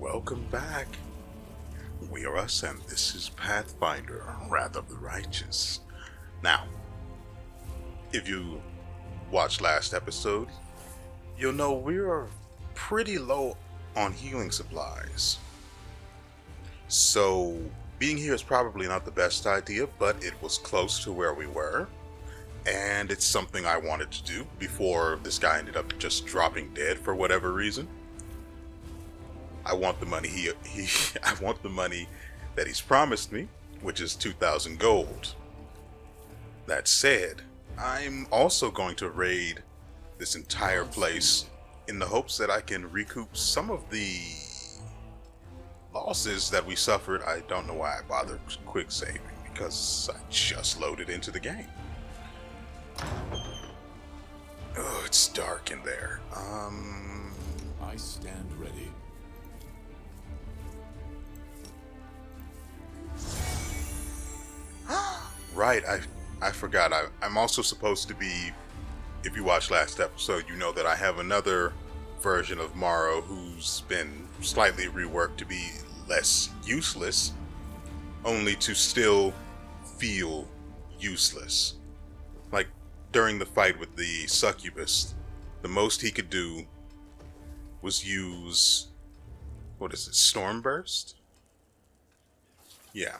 welcome back. WeArEuS, and this is Pathfinder, Wrath of the Righteous. Now, if you watched last episode, you'll know we're pretty low on healing supplies. So, being here is probably not the best idea, but it was close to where we were. And it's something I wanted to do before this guy ended up just dropping dead for whatever reason. I want the money I want the money that he's promised me, which is 2,000 gold. That said, I'm also going to raid this entire place in the hopes that I can recoup some of the losses that we suffered. I don't know why I bothered quick saving, because I just loaded into the game. Oh, it's dark in there. I stand ready. Right, I forgot. I'm also supposed to be, if you watched last episode, you know that I have another version of Morrow who's been slightly reworked to be less useless, only to still feel useless. Like, during the fight with the succubus, the most he could do was use, what is it, Stormburst? Yeah.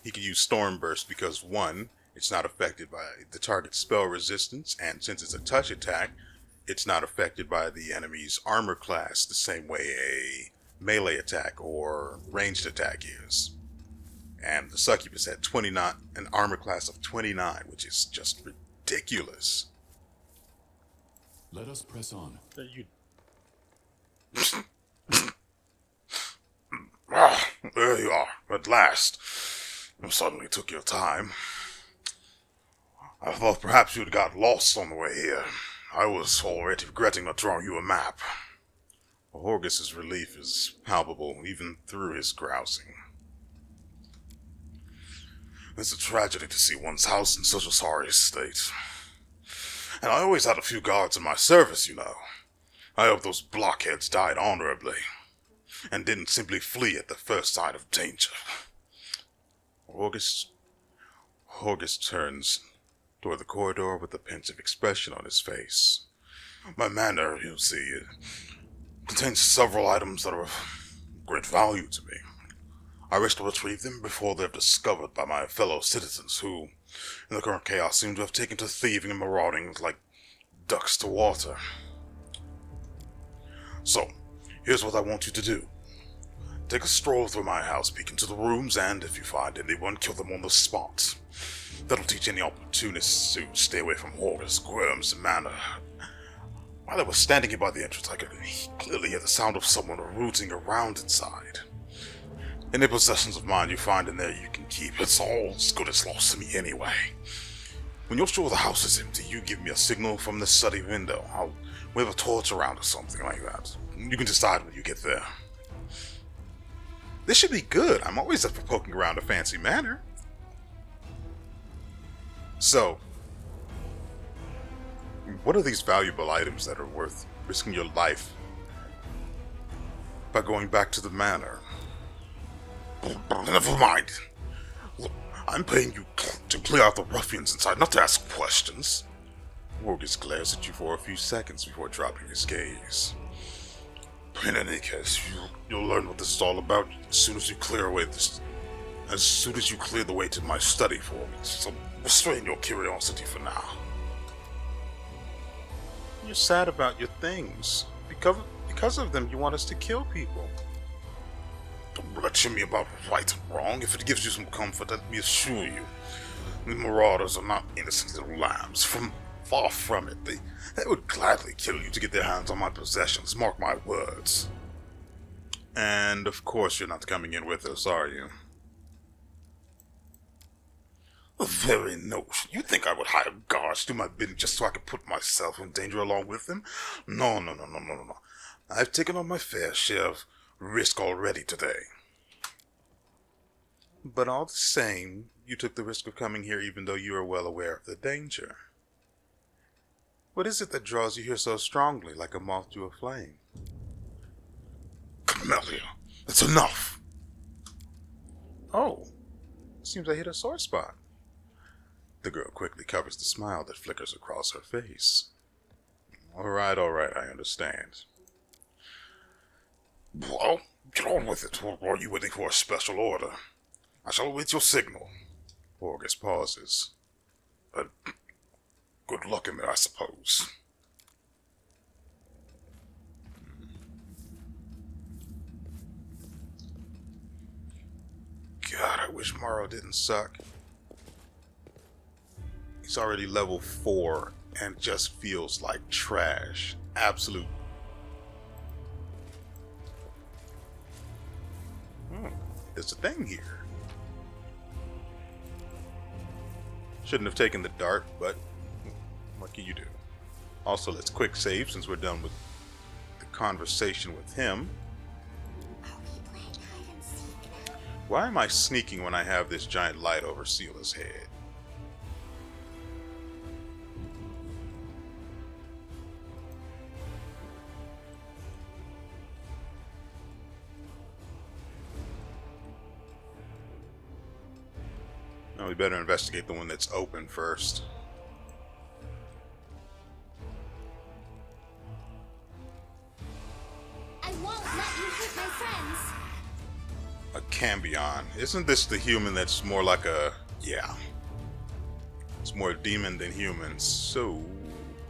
He could use Stormburst because, one, it's not affected by the target's spell resistance, and since it's a touch attack, it's not affected by the enemy's armor class the same way a melee attack or ranged attack is. And the succubus had 29, an armor class of 29, which is just ridiculous. Let us press on. There you are, at last. You suddenly took your time. I thought perhaps you'd got lost on the way here. I was already regretting not drawing you a map. Horgus's relief is palpable, even through his grousing. It's a tragedy to see one's house in such a sorry state. And I always had a few guards in my service, you know. I hope those blockheads died honorably, and didn't simply flee at the first sign of danger. Horgus turns toward the corridor with a pensive expression on his face. My manor, you see, contains several items that are of great value to me. I wish to retrieve them before they're discovered by my fellow citizens who, in the current chaos, seem to have taken to thieving and marauding like ducks to water. So, here's what I want you to do. Take a stroll through my house, peek into the rooms, and if you find anyone, kill them on the spot. That'll teach any opportunists to stay away from Horgus, Worms, and Manor. While I was standing here by the entrance, I could clearly hear the sound of someone rooting around inside. Any possessions of mine you find in there you can keep. It's all as good as lost to me anyway. When you're sure the house is empty, you give me a signal from the study window. I'll wave a torch around or something like that. You can decide when you get there. This should be good. I'm always up for poking around a fancy manor. So, what are these valuable items that are worth risking your life by going back to the manor? Never mind. Look, I'm paying you to clear out the ruffians inside, not to ask questions. Horgus glares at you for a few seconds before dropping his gaze. In any case, you'll learn what this is all about as soon as you clear the way to my study for me. So restrain your curiosity for now. You're sad about your things. Because of them, you want us to kill people. Don't lecture me about right and wrong. If it gives you some comfort, let me assure you, the marauders are not innocent little lambs. Far from it. They would gladly kill you to get their hands on my possessions, mark my words. And of course you're not coming in with us, are you? The very notion. You think I would hire guards to do my bidding just so I could put myself in danger along with them? No. I've taken on my fair share of risk already today. But all the same, you took the risk of coming here even though you were well aware of the danger. What is it that draws you here so strongly, like a moth to a flame? Camellia, That's enough! Oh, seems I hit a sore spot. The girl quickly covers the smile that flickers across her face. Alright, I understand. Well, get on with it. Or are you waiting for a special order? I shall await your signal. August pauses. Good luck in there, I suppose. God, I wish Morrow didn't suck. He's already level 4 and just feels like trash. Absolute. There's a thing here. Shouldn't have taken the dart, but what can you do? Also, let's quick save since we're done with the conversation with him. Why am I sneaking when I have this giant light over Seela's head? No, we better investigate the one that's open first. I won't let you hit my friends. A Cambion. Isn't this the human that's more like a... Yeah. It's more demon than human. So,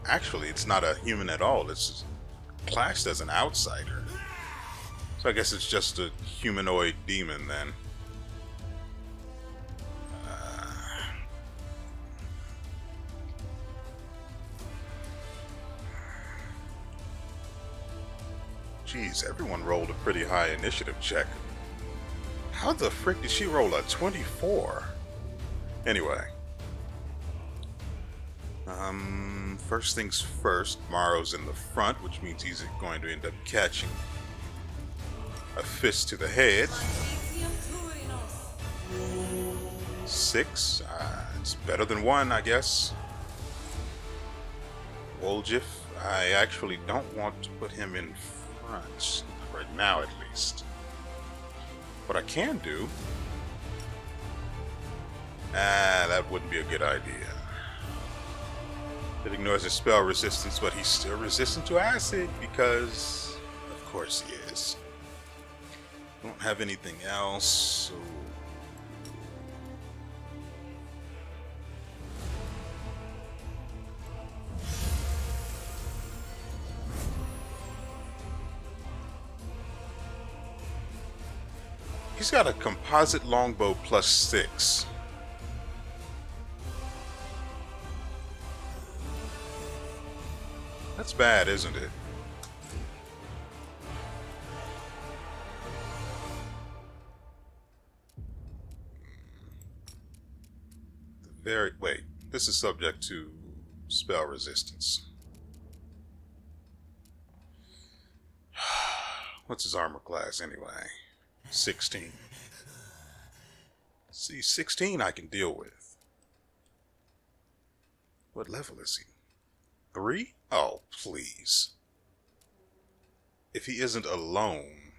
actually, it's not a human at all. It's classed as an outsider. So I guess it's just a humanoid demon then. Geez, everyone rolled a pretty high initiative check. How the frick did she roll a 24? Anyway. First things first, Morrow's in the front, which means he's going to end up catching a fist to the head. 6. It's better than 1, I guess. Woljif, I actually don't want to put him in front, right now at least. What I can do... that wouldn't be a good idea. It ignores his spell resistance, but he's still resistant to acid because... Of course he is. I don't have anything else, so... He's got a composite longbow plus 6. That's bad, isn't it? Wait, this is subject to spell resistance. What's his armor class anyway? 16. See, 16 I can deal with. What level is he? 3? Oh, please. If he isn't alone,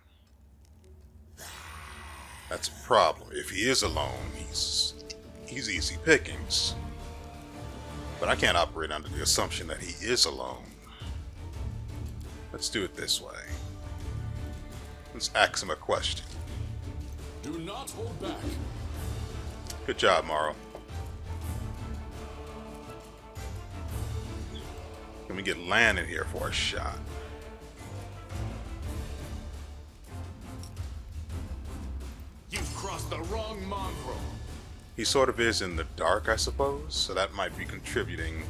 that's a problem. If he is alone, he's easy pickings. But I can't operate under the assumption that he is alone. Let's do it this way. Let's ask him a question. Do not hold back. Good job, Morrow. Can we get Lan in here for a shot? You've crossed the wrong mongrel. He sort of is in the dark, I suppose, so that might be contributing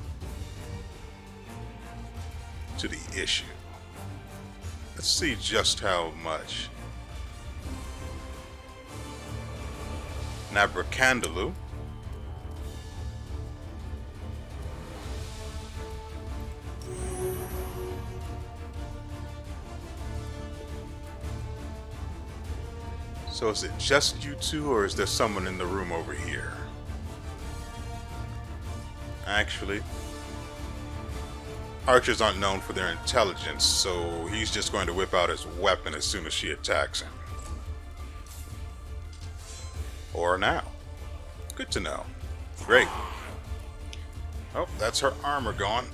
to the issue. Let's see just how much. Nabracandalu. So is it just you two, or is there someone in the room over here? Actually, archers aren't known for their intelligence, so he's just going to whip out his weapon as soon as she attacks him. Or now. Good to know. Great. Oh, that's her armor gone.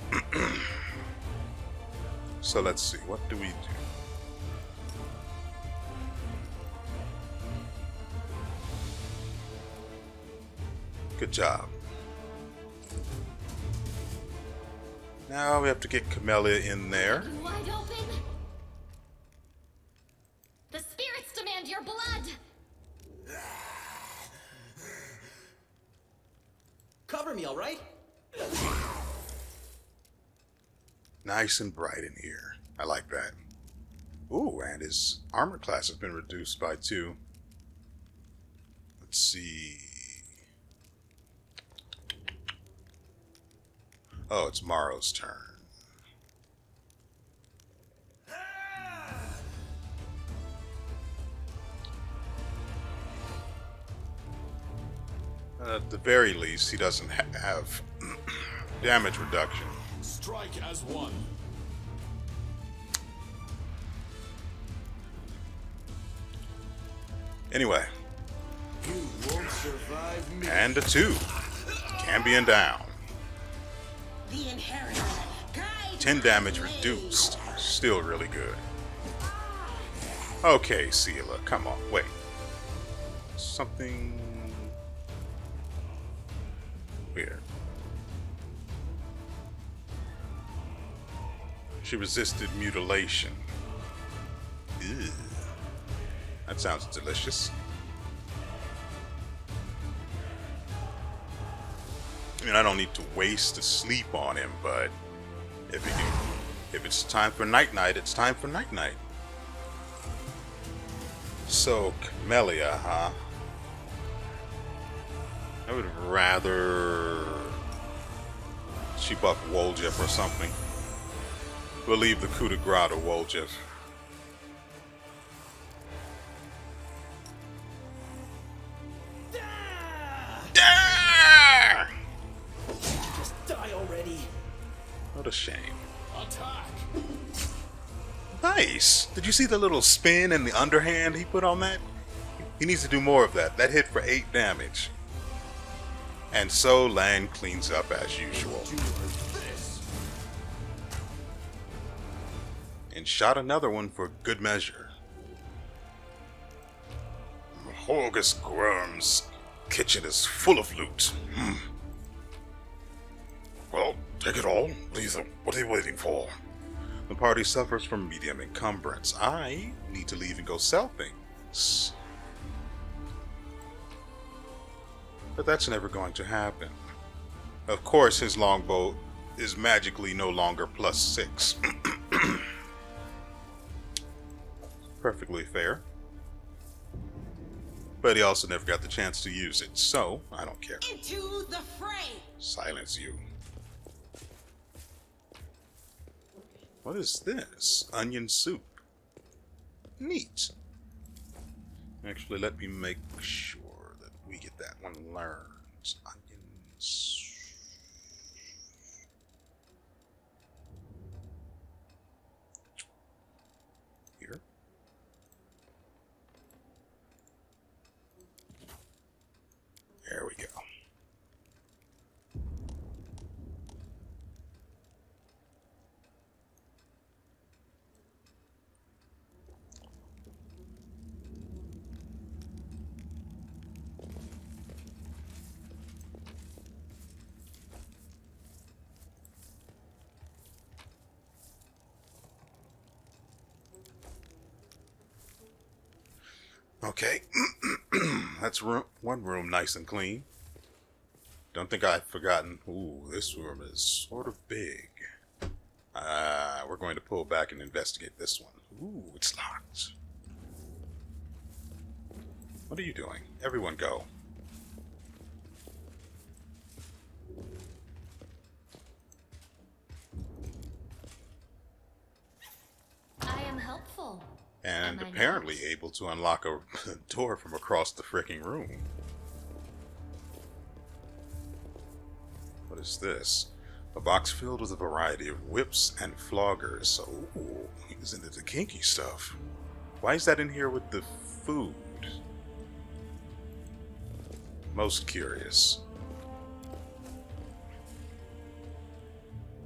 So let's see, what do we do? Good job. Now we have to get Camellia in there. You wide open? The spirits demand your blood! Cover me, all right? Nice and bright in here. I like that. Ooh, and his armor class has been reduced by 2. Let's see. Oh, it's Morrow's turn. At the very least, he doesn't have damage reduction. Strike as one. Anyway, You won't survive me. and a 2. Cambion down. The inheritor. Guide 10 my damage way. reduced. Still really good. Okay, Seela, come on, wait. Something weird. She resisted mutilation. Ew. That sounds delicious. I mean, I don't need to waste a sleep on him, but if it's time for night-night, it's time for night-night. So, Camellia, huh? I would rather she buff Woljif or something. We'll leave the coup de grace to Woljif. Ah! Just die already. What a shame. Attack. Nice! Did you see the little spin and the underhand he put on that? He needs to do more of that. That hit for 8 damage. And so Lan cleans up as usual. Do this. And shot another one for good measure. Horgus Grum's kitchen is full of loot. Well, take it all. Lethal, what are you waiting for? The party suffers from medium encumbrance. I need to leave and go sell things. But that's never going to happen. Of course, his longbow is magically no longer +6. Perfectly fair. But he also never got the chance to use it, so I don't care. Into the fray. Silence you. What is this? Onion soup. Neat. Actually, let me make sure that we get that one learned. Onions. Here. There we go. Okay, that's one room nice and clean. Don't think I've forgotten. Ooh, this room is sort of big. We're going to pull back and investigate this one. Ooh, it's locked. What are you doing? Everyone go. I am helpful. And Am I apparently not? able to unlock a door from across the freaking room. What is this? A box filled with a variety of whips and floggers. So, ooh, he's into the kinky stuff. Why is that in here with the food? Most curious.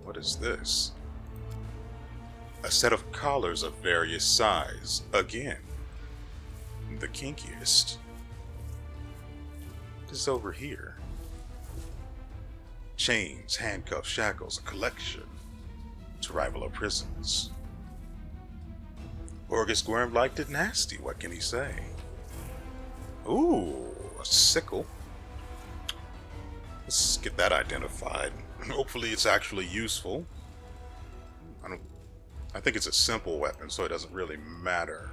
What is this? A set of collars of various size. Again, the kinkiest. What is over here? Chains, handcuffs, shackles, a collection to rival our prisons. WeArEuS Worm liked it nasty, what can he say? Ooh, a sickle. Let's get that identified. Hopefully it's actually useful. I think it's a simple weapon, so it doesn't really matter.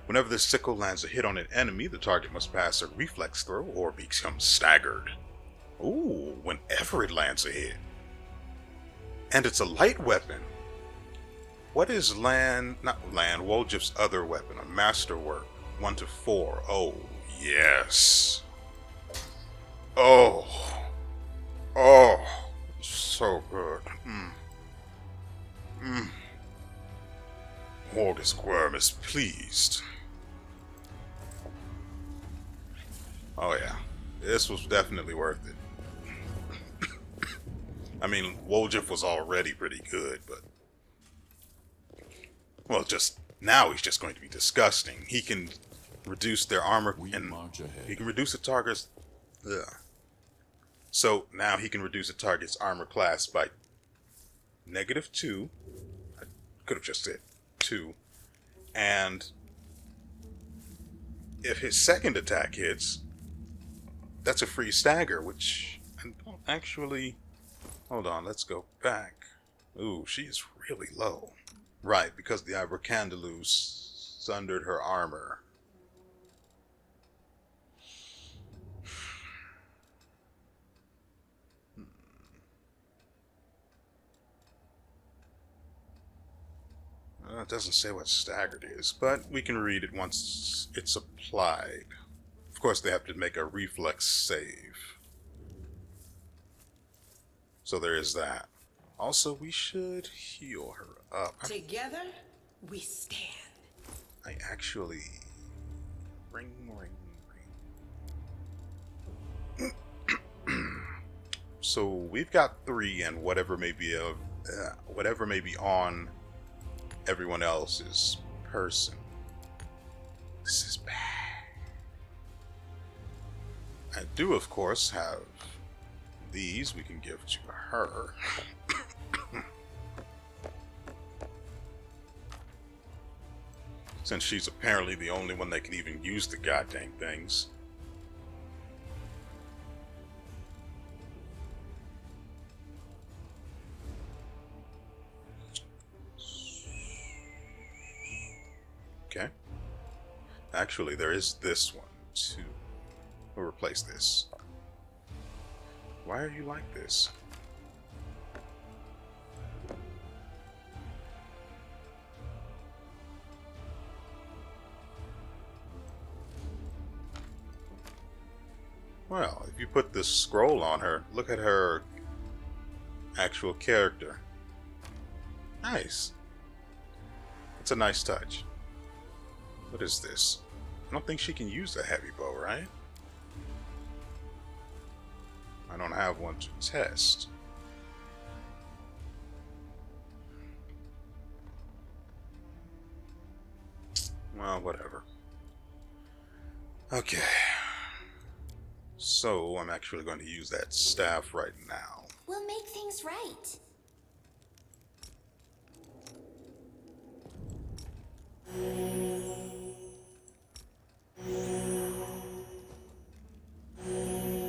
Whenever the sickle lands a hit on an enemy, the target must pass a reflex throw or become staggered. Ooh, whenever it lands a hit. And it's a light weapon. What is WeArEuS' other weapon? A masterwork. 1 to 4. Oh, yes. Oh. Oh. So good. WeArEuS Worm is pleased. Oh yeah. This was definitely worth it. I mean, WeArEuS was already pretty good, but... Well, just... Now he's just going to be disgusting. He can reduce their armor and... He can reduce the target's... Ugh. So, now he can reduce the target's armor class by... -2. I could have just said 2. And... if his second attack hits... That's a free stagger, which... I don't actually... Hold on, let's go back. Ooh, she is really low. Right, because the Ibercandalus sundered her armor. It doesn't say what staggered is, but we can read it once it's applied. Of course, they have to make a reflex save. So there is that. Also, we should heal her up. Together, we stand. I actually... Ring. So we've got 3, and whatever may be on everyone else's person. This is bad. I do, of course, have these we can give to her. Since she's apparently the only one that can even use the goddamn things. Okay. Actually, there is this one too. We'll replace this. Why are you like this? Well, if you put this scroll on her, look at her actual character. Nice. It's a nice touch. What is this? I don't think she can use a heavy bow, right? I don't have one to test. Well, whatever. Okay. So, I'm actually going to use that staff right now. We'll make things right.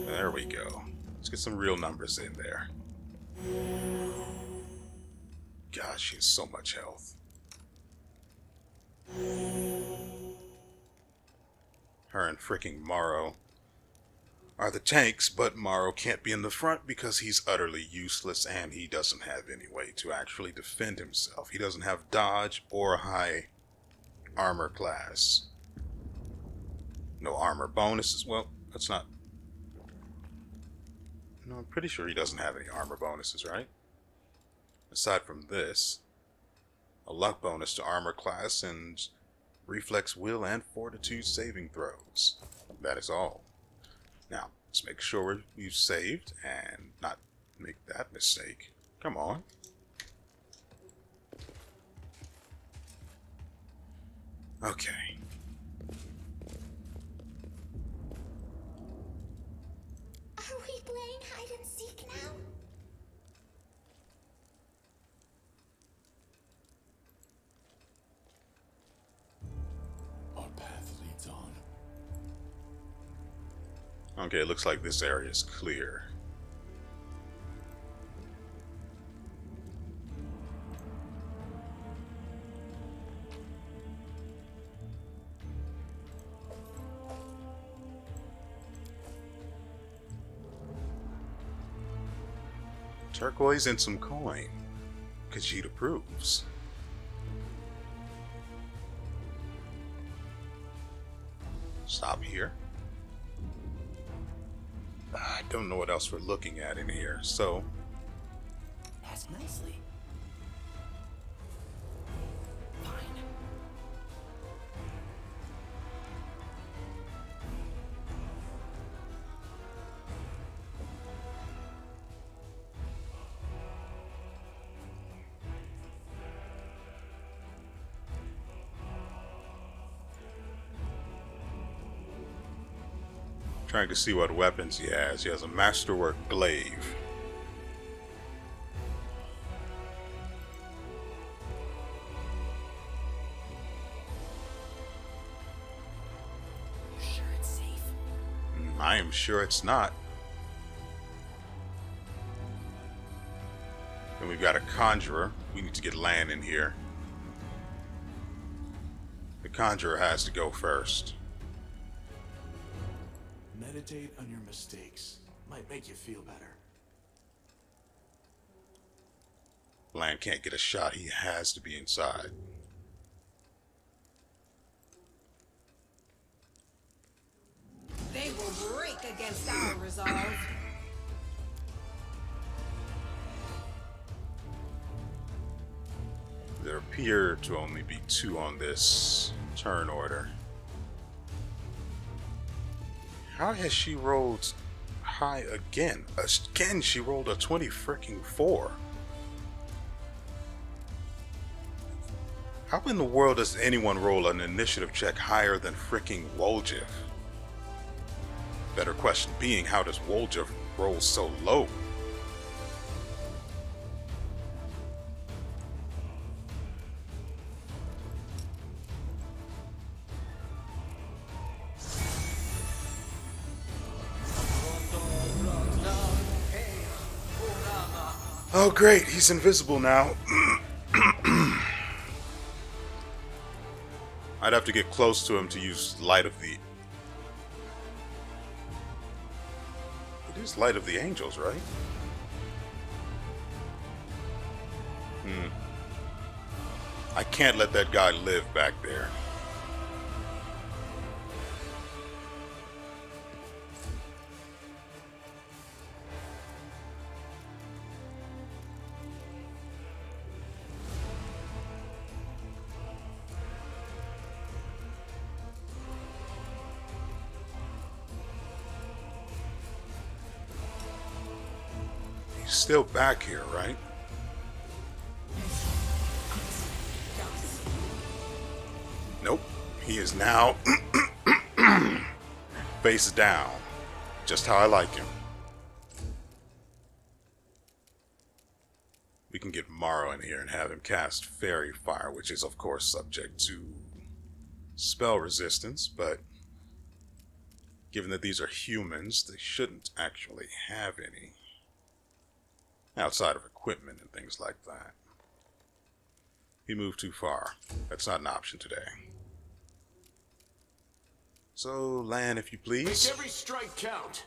There we go. Let's get some real numbers in there. Gosh, she has so much health. Her and freaking Morrow are the tanks, but Morrow can't be in the front because he's utterly useless and he doesn't have any way to actually defend himself. He doesn't have dodge or high armor class. No armor bonuses. Well, that's not... No, I'm pretty sure he doesn't have any armor bonuses, right? Aside from this, a luck bonus to armor class and reflex, will, and fortitude saving throws. That is all. Now, let's make sure we've saved and not make that mistake. Come on. Okay. Are we playing hide and seek now? Our path leads on. Okay, it looks like this area is clear. Turquoise and some coin. Khajiit approves. Stop here. I don't know what else we're looking at in here, so Pass nicely. Fine. trying to see what weapons he has. He has a masterwork glaive. You sure it's safe? I am sure it's not. And we've got a conjurer. We need to get Lan in here. The conjurer has to go first. Meditate on your mistakes. Might make you feel better. Lan can't get a shot. He has to be inside. They will break against our resolve. There appear to only be 2 on this turn order. How has she rolled high again? Again, she rolled a 24. How in the world does anyone roll an initiative check higher than freaking Woljev? Better question being, how does Woljev roll so low? Oh great, he's invisible now. I'd have to get close to him to use Light of the... It is Light of the Angels, right? I can't let that guy live back there. He's still back here, right? Nope. He is now face down. Just how I like him. We can get Morrow in here and have him cast Fairy Fire, which is of course subject to spell resistance, but given that these are humans, they shouldn't actually have any. Outside of equipment and things like that. He moved too far. That's not an option today. So, Lan, if you please. Make every strike count.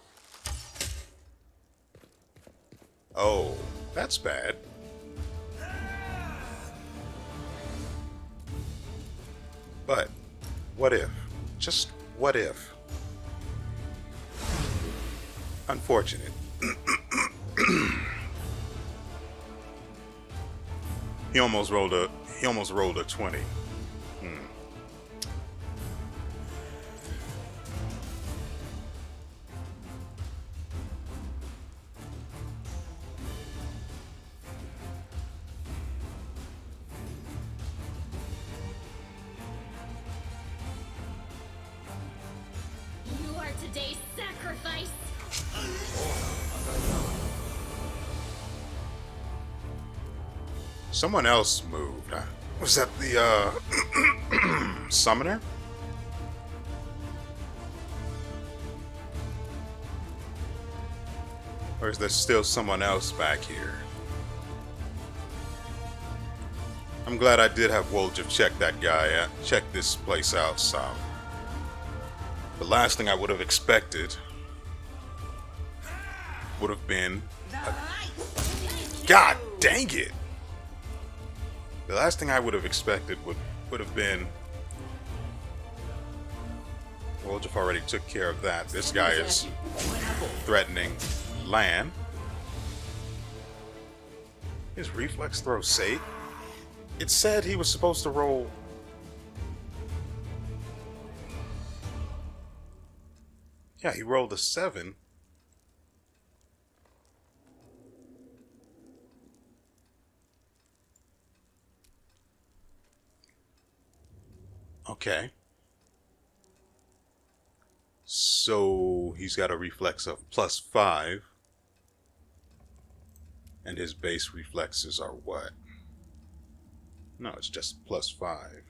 Oh, that's bad. But, what if? Just what if? Unfortunate. He almost rolled a 20. Someone else moved. Was that the summoner? Or is there still someone else back here? I'm glad I did have Woljev check that guy out, check this place out some. The last thing I would have expected would have been God dang it! The last thing I would have expected would have been Woljev already took care of that. This guy is threatening land. His reflex throw safe. It said he was supposed to roll. Yeah, he rolled a 7. Okay. So he's got a reflex of +5. And his base reflexes are what? No, it's just +5.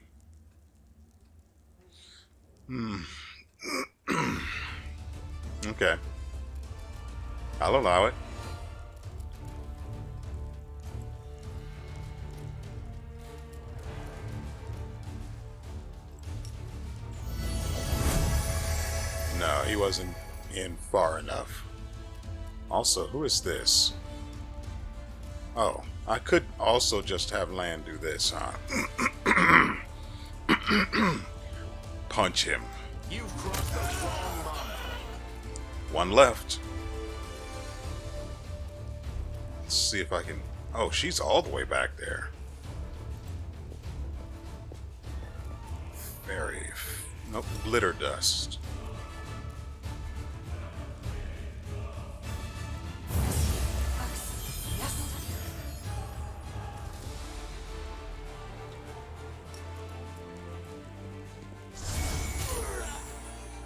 Okay. I'll allow it. No, he wasn't in far enough. Also, who is this? Oh, I could also just have land do this, huh? Punch him. You've crossed the wrong line. One left. Let's see if I can... Oh, she's all the way back there. Very... Nope, glitter dust.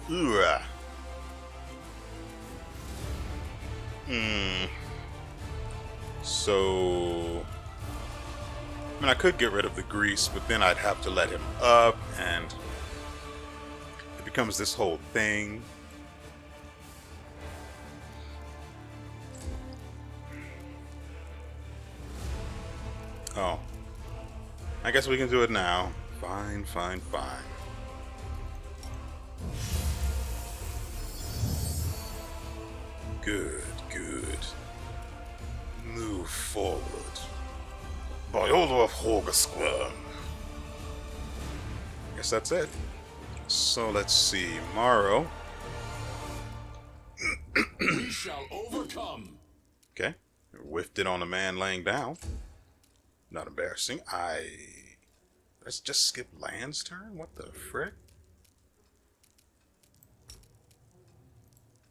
Ooh. So, I mean, I could get rid of the grease, but then I'd have to let him up, and it becomes this whole thing. Oh, I guess we can do it now. Fine, fine, fine. Good, good. Move forward. By order of Horgasquirm. Guess that's it. So let's see. Morrow. We shall overcome. Okay. Whiffed it on a man laying down. Not embarrassing. Let's just skip Land's turn? What the frick?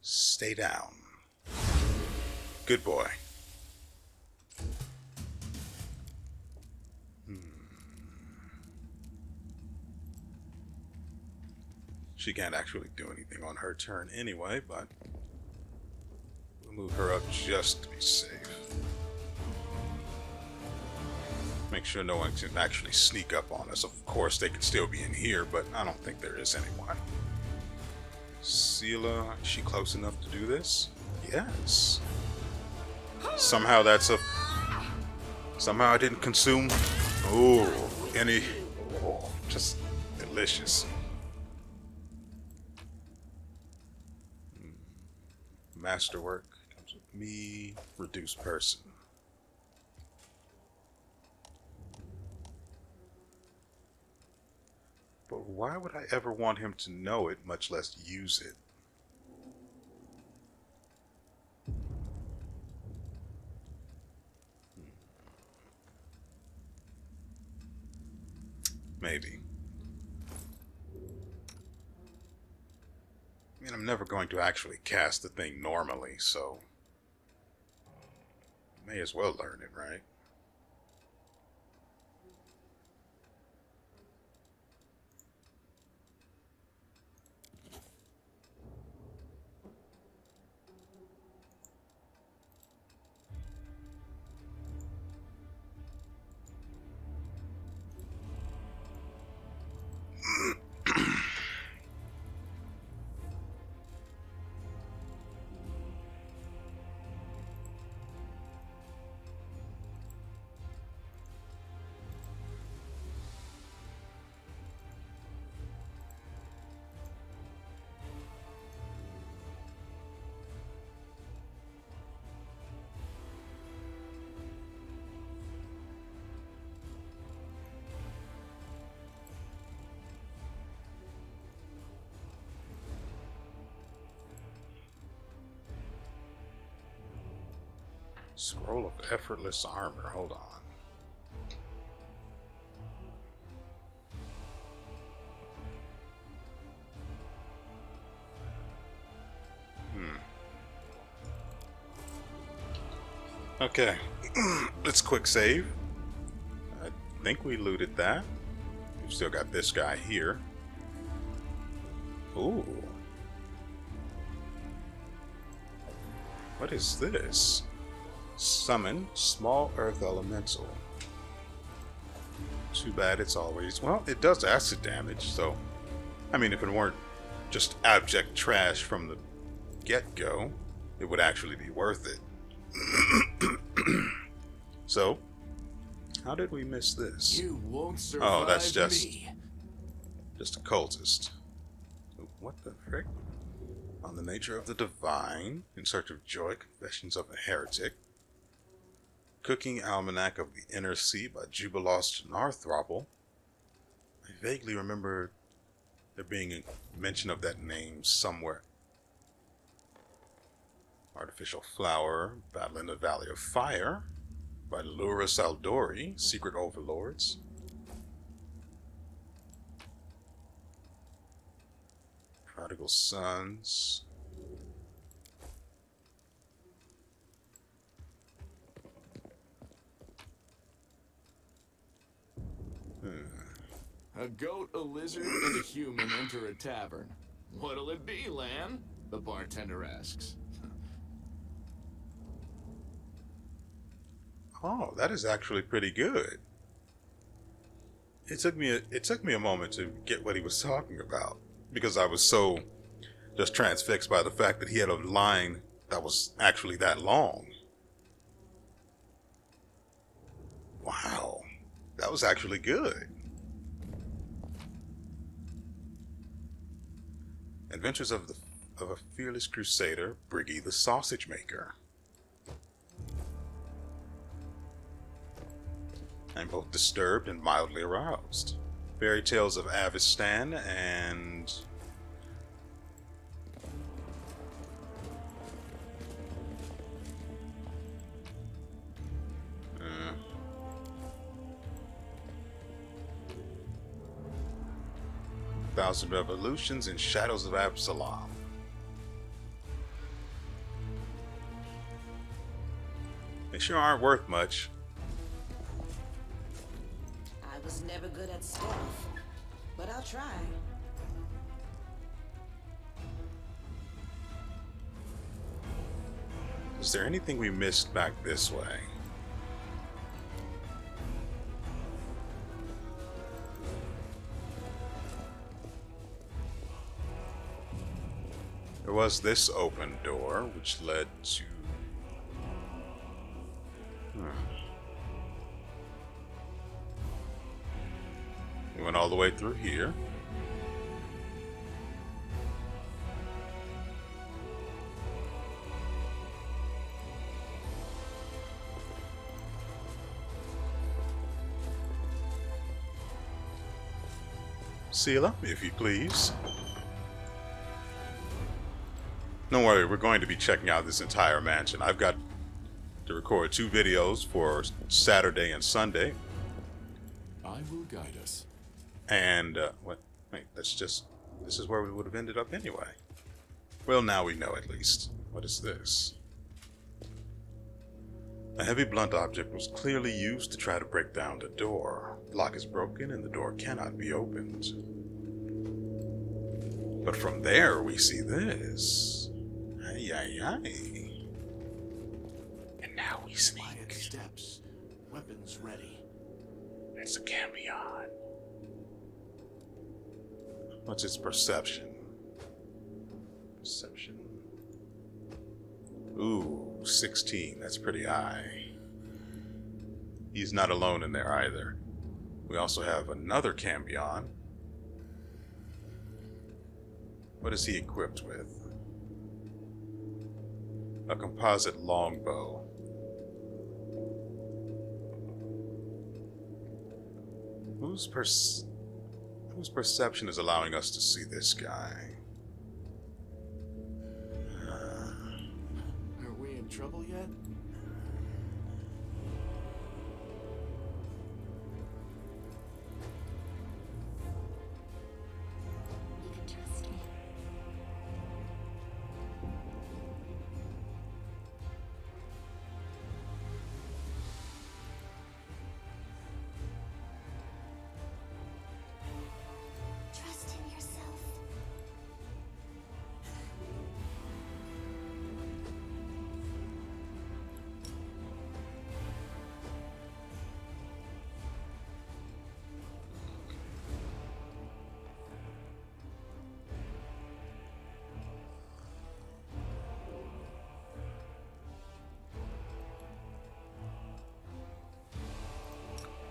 Stay down. Good boy. She can't actually do anything on her turn anyway, but we'll move her up just to be safe. Make sure no one can actually sneak up on us. Of course, they could still be in here, but I don't think there is anyone. Sela, is she close enough to do this? Yes. Somehow that's a... Somehow I didn't consume... Oh, any... Oh, just delicious. Masterwork comes with me. Reduce person. But why would I ever want him to know it, much less use it? Maybe. I mean, I'm never going to actually cast the thing normally, so... May as well learn it, right? Scroll of effortless armor. Hold on. Okay, let's quick save. I think we looted that. We've still got this guy here. Ooh. What is this? Summon small earth elemental. Too bad it's always... Well, it does acid damage, so... I mean, if it weren't just abject trash from the get-go, it would actually be worth it. So, how did we miss this? You won't survive. Oh, that's just me. a cultist. What the frick? On the nature of the divine, in search of joy, confessions of a heretic. Cooking Almanac of the Inner Sea by Jubilost Narthrople. I vaguely remember there being a mention of that name somewhere. Artificial Flower, Battle in the Valley of Fire, by Lura Saldori, Secret Overlords. Prodigal Sons. A goat, a lizard, and a human enter a tavern. What'll it be, Lan? The bartender asks. Oh, that is actually pretty good. It took me a moment to get what he was talking about, because I was so just transfixed by the fact that he had a line that was actually that long. Wow, that was actually good. Adventures of a Fearless Crusader, Briggy the Sausage Maker. I'm both disturbed and mildly aroused. Fairy Tales of Avistan and... Thousand Revolutions and Shadows of Absalom. They sure aren't worth much. I was never good at stealth, but I'll try. Is there anything we missed back this way? There was this open door, which led to... We went all the way through here. Seal up, if you please. Don't worry, we're going to be checking out this entire mansion. I've got to record 2 videos for Saturday and Sunday. I will guide us. And, what? Wait, this is where we would have ended up anyway. Well, now we know at least. What is this? A heavy blunt object was clearly used to try to break down the door. The lock is broken and the door cannot be opened. But from there, we see this. Ay, ay, ay. And now we sneak. Quiet steps. Weapons ready. It's a cambion. What's its perception? Perception. Ooh, 16. That's pretty high. He's not alone in there either. We also have another cambion. What is he equipped with? A composite longbow. Whose perception is allowing us to see this guy? Are we in trouble yet?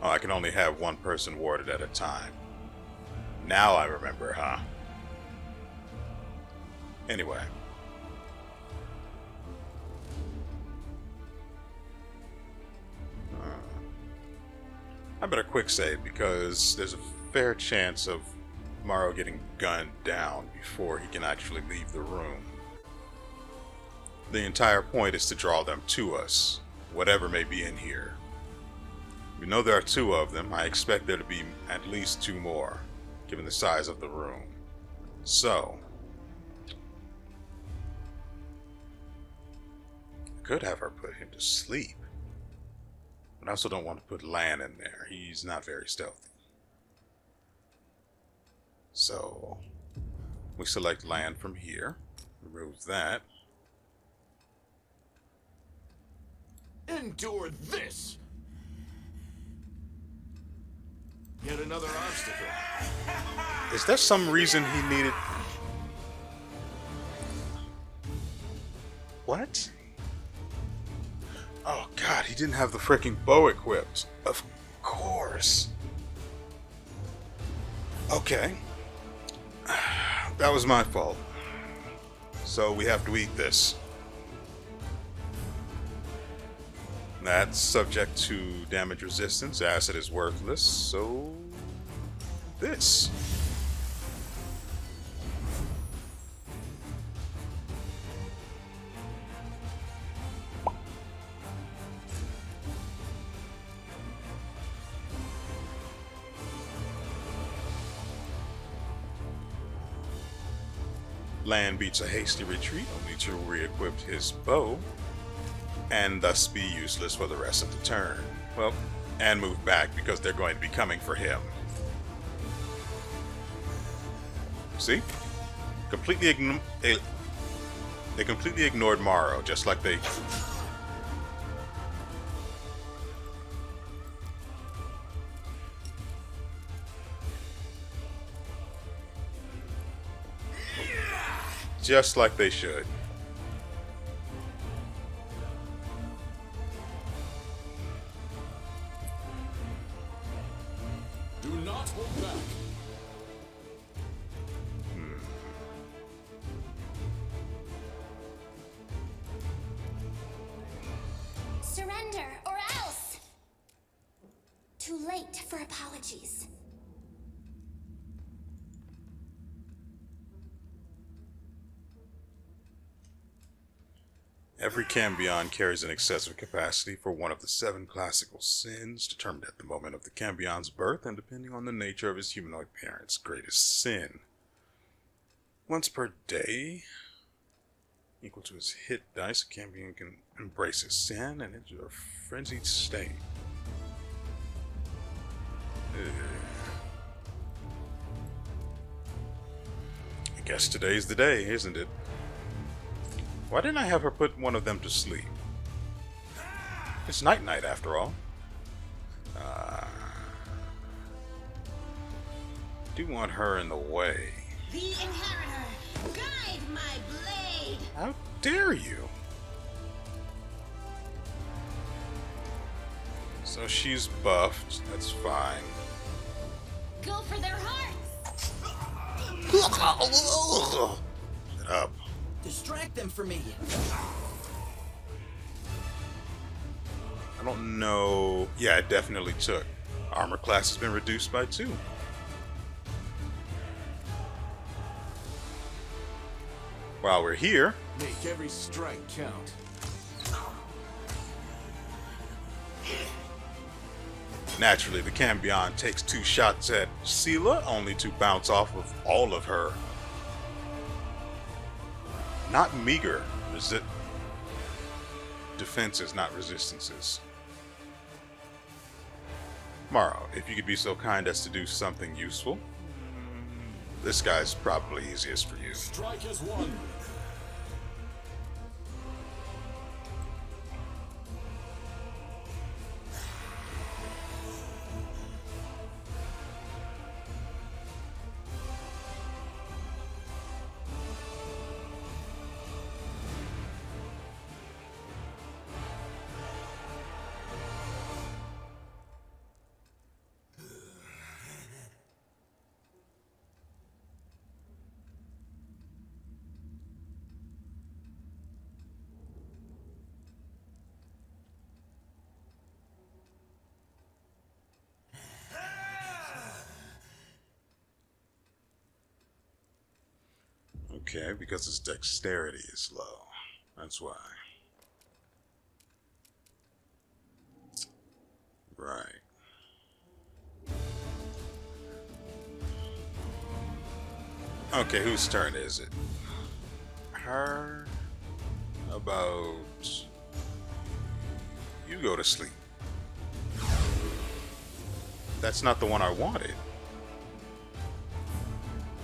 Oh, I can only have one person warded at a time. Now I remember, huh? Anyway. I better quick save because there's a fair chance of Morrow getting gunned down before he can actually leave the room. The entire point is to draw them to us, whatever may be in here. We know there are 2 of them. I expect there to be at least 2 more, given the size of the room. So, I could have her put him to sleep. But I also don't want to put Lan in there. He's not very stealthy. So, we select Lan from here. Remove that. Endure this! Yet another obstacle. Is there some reason he needed... What? Oh god, he didn't have the freaking bow equipped. Of course. Okay. That was my fault. So we have to eat this. That's subject to damage resistance. Acid is worthless, so... this. Lan beats a hasty retreat, only to re-equip his bow, and thus be useless for the rest of the turn. Well, and move back because they're going to be coming for him. See? They completely ignored Morrow, just like they... just like they should. Do not hold back. Surrender or else! Too late for apologies. Every Cambion carries an excessive capacity for one of the 7 classical sins, determined at the moment of the Cambion's birth and depending on the nature of his humanoid parent's greatest sin. Once per day, equal to his hit dice, a Cambion can embrace his sin and enter a frenzied state. I guess today's the day, isn't it? Why didn't I have her put one of them to sleep? It's night-night after all. Do want her in the way. The Inheritor, guide my blade! How dare you? So she's buffed, that's fine. Go for their hearts! Shut up. Distract them for me. I don't know. Yeah, it definitely took. Armor class has been reduced by 2. While we're here, Make every strike count. naturally the Cambion takes 2 shots at Sela, only to bounce off of all of her not meager defenses, not resistances. Morrow, if you could be so kind as to do something useful. This guy's probably easiest for you. Strike as one. Okay, because his dexterity is low. That's why. Right. Okay, whose turn is it? Her? How about you go to sleep? That's not the one I wanted.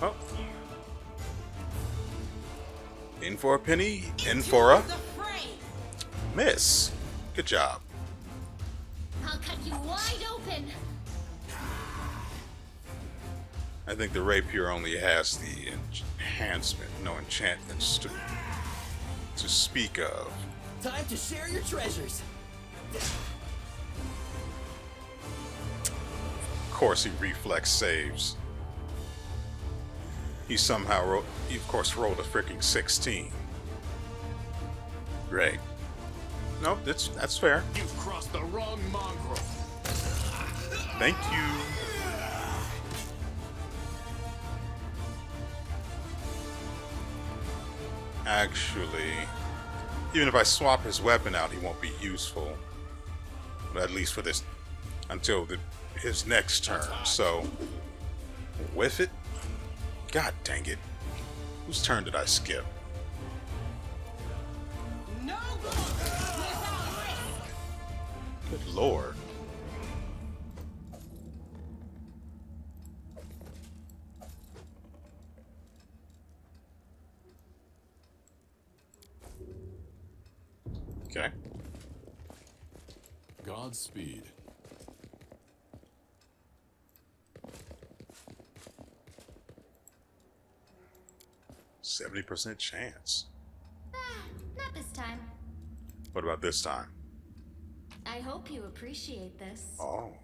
Oh. In for a penny, in for a The fray. miss. Good job. I'll cut you wide open. I think the rapier only has the enhancement, no enchantments to speak of. Time to share your treasures. Of course, he reflex saves. He somehow he of course rolled a freaking 16. Great. Nope, that's fair. You've crossed the wrong mongrel. Thank you. Actually, even if I swap his weapon out, he won't be useful. At least for this, until his next turn. So, with it. God dang it! Whose turn did I skip? No good without risk. Good lord. Okay. Godspeed. %70 chance. Not this time. What about this time? I hope you appreciate this. Oh,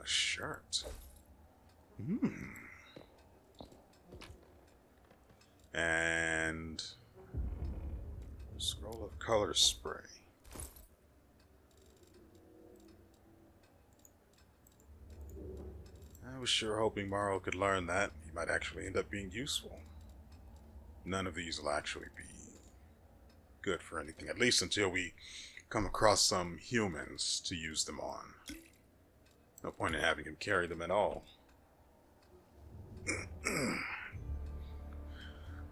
a shirt. And scroll of color spray. I was sure hoping Morrow could learn that. He might actually end up being useful. None of these will actually be good for anything, at least until we come across some humans to use them on. No point in having him carry them at all.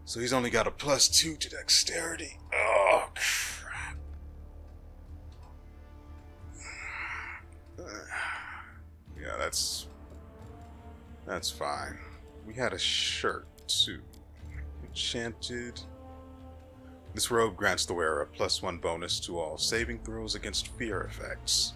So he's only got a +2 to dexterity. Oh, crap. Yeah, that's fine. We had a shirt, too. Enchanted. This robe grants the wearer a +1 bonus to all saving throws against fear effects.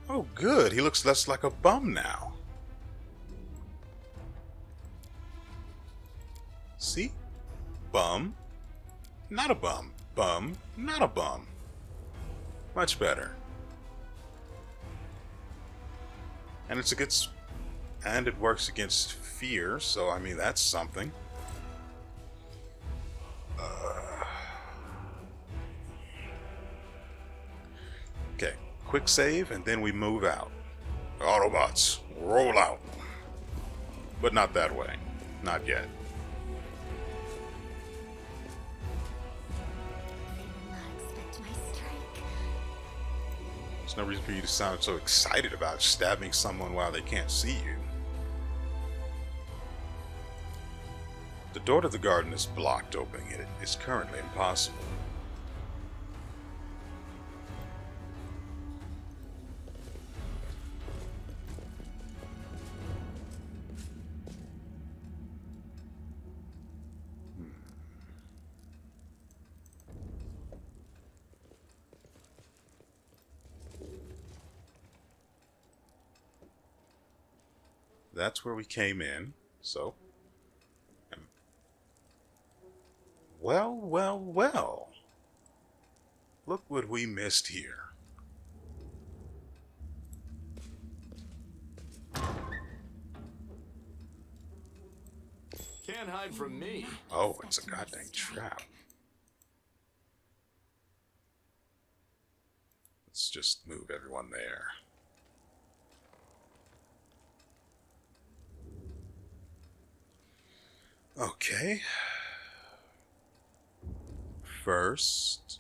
Oh, good. He looks less like a bum now. See? Bum. Not a bum. Bum. Not a bum. Much better. And it works against fear, so I mean that's something. Okay, quick save and then we move out. Autobots, roll out. But not that way. Not yet. They will not expect my strike. There's no reason for you to sound so excited about stabbing someone while they can't see you. The door to the garden is blocked. Opening it is currently impossible. That's where we came in, so... Well, well, well. Look what we missed here. Can't hide from me. Oh, it's a goddamn trap. Let's just move everyone there. Okay. First,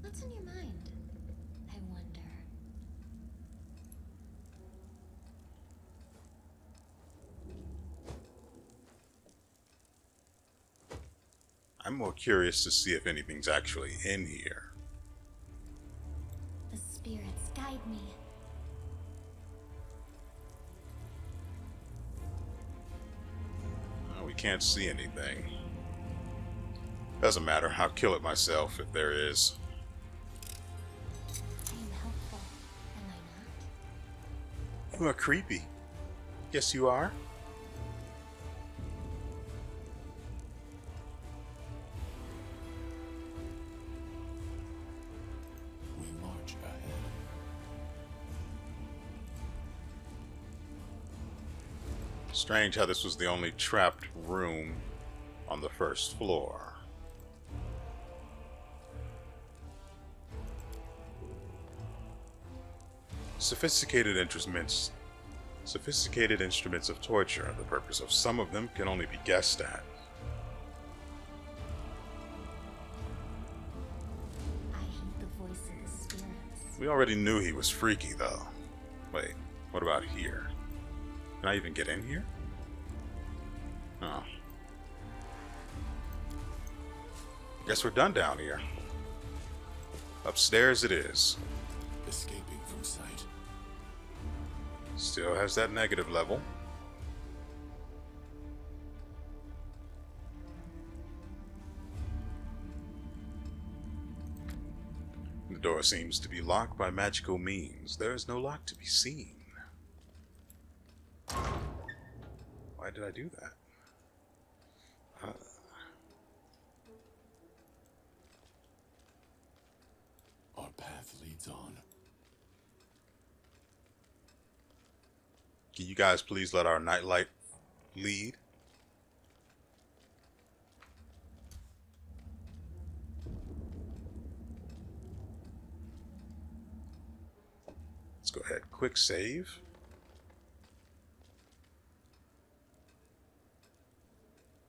What's on your mind? I wonder. I'm more curious to see if anything's actually in here. The spirits guide me. We can't see anything. Doesn't matter, I'll kill it myself if there is. I am helpful, am I not? You are creepy. Yes, you are. We march ahead. Strange how this was the only trapped room on the first floor. Sophisticated instruments of torture. The purpose of some of them can only be guessed at. I hate the voice of the spirits. We already knew he was freaky, though. Wait, what about here? Can I even get in here? Oh. Guess we're done down here. Upstairs it is. Escaping from sight. Still has that negative level. The door seems to be locked by magical means. There is no lock to be seen. Why did I do that? Our path leads on. Can you guys please let our nightlight lead? Let's go ahead. Quick save.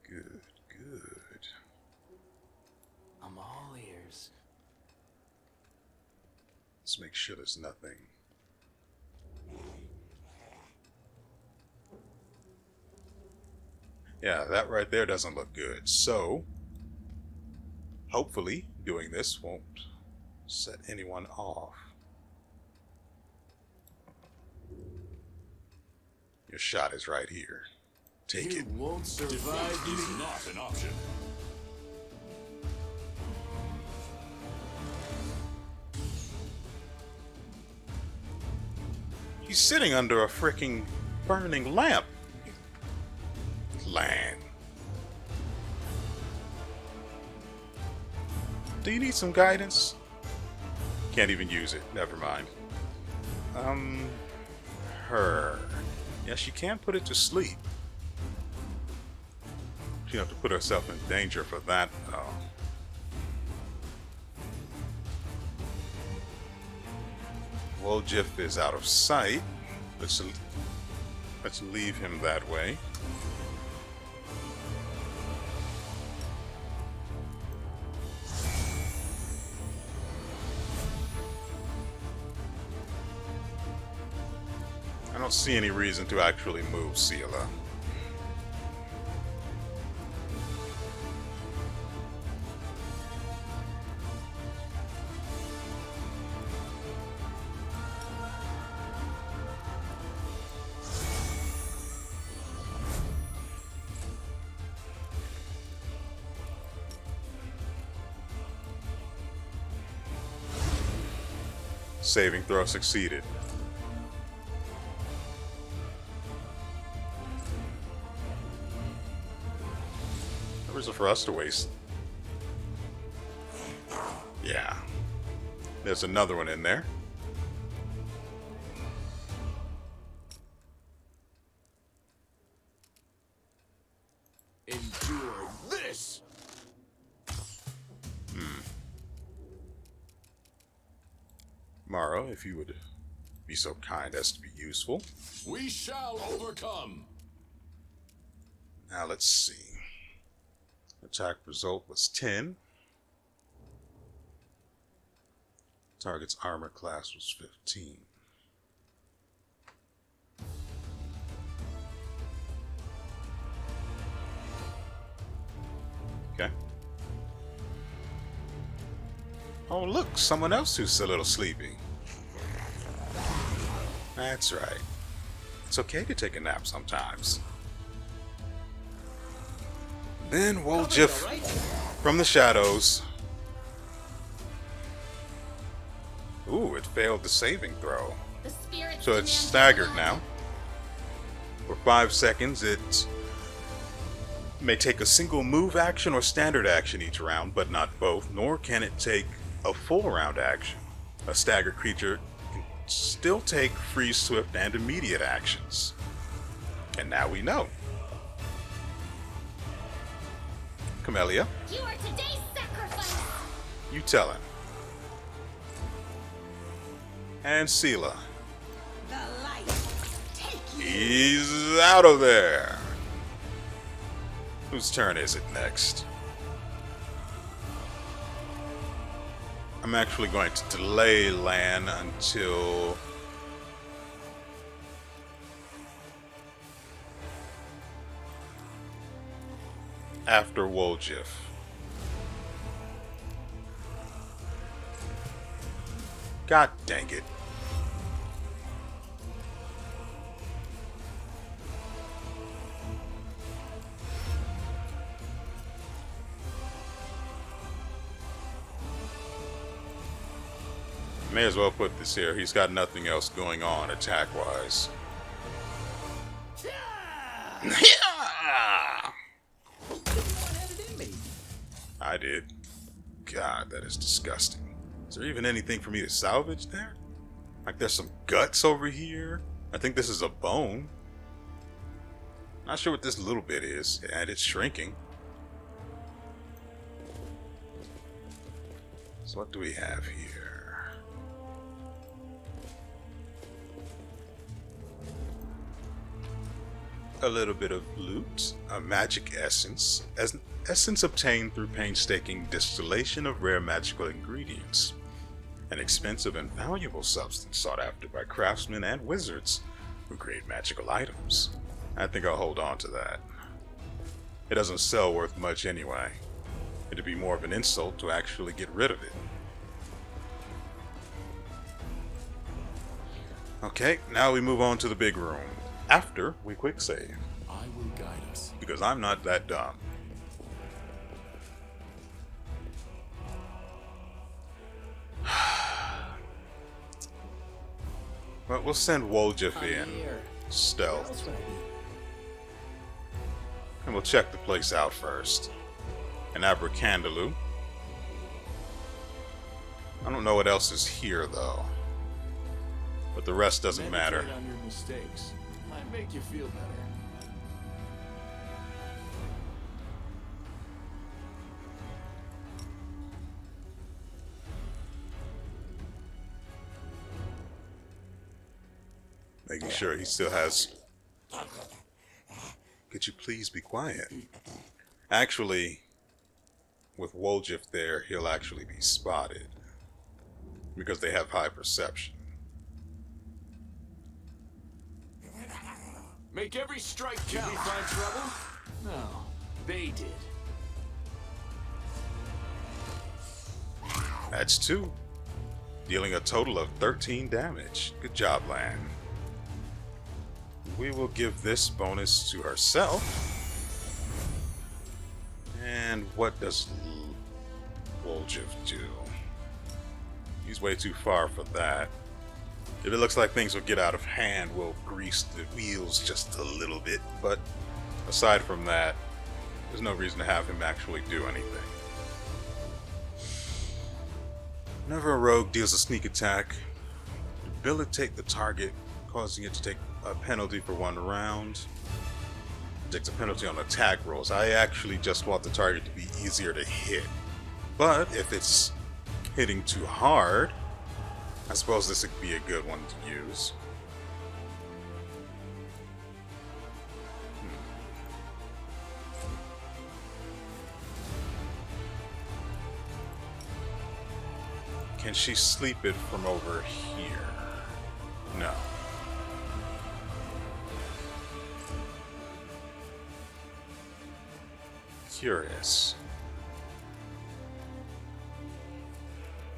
Good, good. I'm all ears. Let's make sure there's nothing. Yeah, that right there doesn't look good. So, hopefully, doing this won't set anyone off. Your shot is right here. Take You it. won't survive. Is not an option. He's sitting under a freaking burning lamp. Land. Do you need some guidance? Can't even use it. Never mind. Her. Yeah, she can put it to sleep. She'll have to put herself in danger for that, though. Woljif is out of sight. Let's leave him that way. I don't see any reason to actually move Seela. Saving throw succeeded. Where's it for us to waste? Yeah. There's another one in there. Endure this. Mara, if you would be so kind as to be useful. We shall overcome. Now let's see. Attack result was 10. Target's armor class was 15. Okay. Oh, look, someone else who's a little sleepy. That's right. It's okay to take a nap sometimes. Then WeArEuS from the shadows. Ooh, it failed the saving throw. The spirit So it's staggered now. For 5 seconds, it may take a single move action or standard action each round, but not both, nor can it take a full round action. A staggered creature can still take free, swift, and immediate actions. And now we know. Camellia, You are today's sacrifice. you tell him. And Sela. The light. Take you. He's out of there. Whose turn is it next? I'm actually going to delay Lan until after WeArEuS. God dang it. May as well put this here. He's got nothing else going on attack-wise. I did. God, that is disgusting. Is there even anything for me to salvage there? Like there's some guts over here. I think this is a bone. Not sure what this little bit is. And it's shrinking. So what do we have here? A little bit of loot, a magic essence, as an essence obtained through painstaking distillation of rare magical ingredients, an expensive and valuable substance sought after by craftsmen and wizards who create magical items. I think I'll hold on to that. It doesn't sell worth much anyway. It'd be more of an insult to actually get rid of it. Okay, now we move on to the big room. After we quick save. I will guide us. Because I'm not that dumb. Well, we'll send WeArEuS in. Stealth. And we'll check the place out first. An Abracandaloo. I don't know what else is here though. But the rest doesn't matter. Meditate on your mistakes. Might make you feel better. Making sure he still has... Could you please be quiet? Actually, with WeArEuS there, he'll actually be spotted. Because they have high perception. Make every strike count. Did we find trouble? No, they did. That's 2. Dealing a total of 13 damage. Good job, Lan. We will give this bonus to herself. And what does WeArEuS do? He's way too far for that. If it looks like things will get out of hand, we'll grease the wheels just a little bit. But aside from that, there's no reason to have him actually do anything. Whenever a rogue deals a sneak attack, debilitate the target, causing it to take a penalty for 1 round. It takes a penalty on attack rolls. I actually just want the target to be easier to hit. But if it's hitting too hard, I suppose this would be a good one to use. Can she sleep it from over here? No. Curious.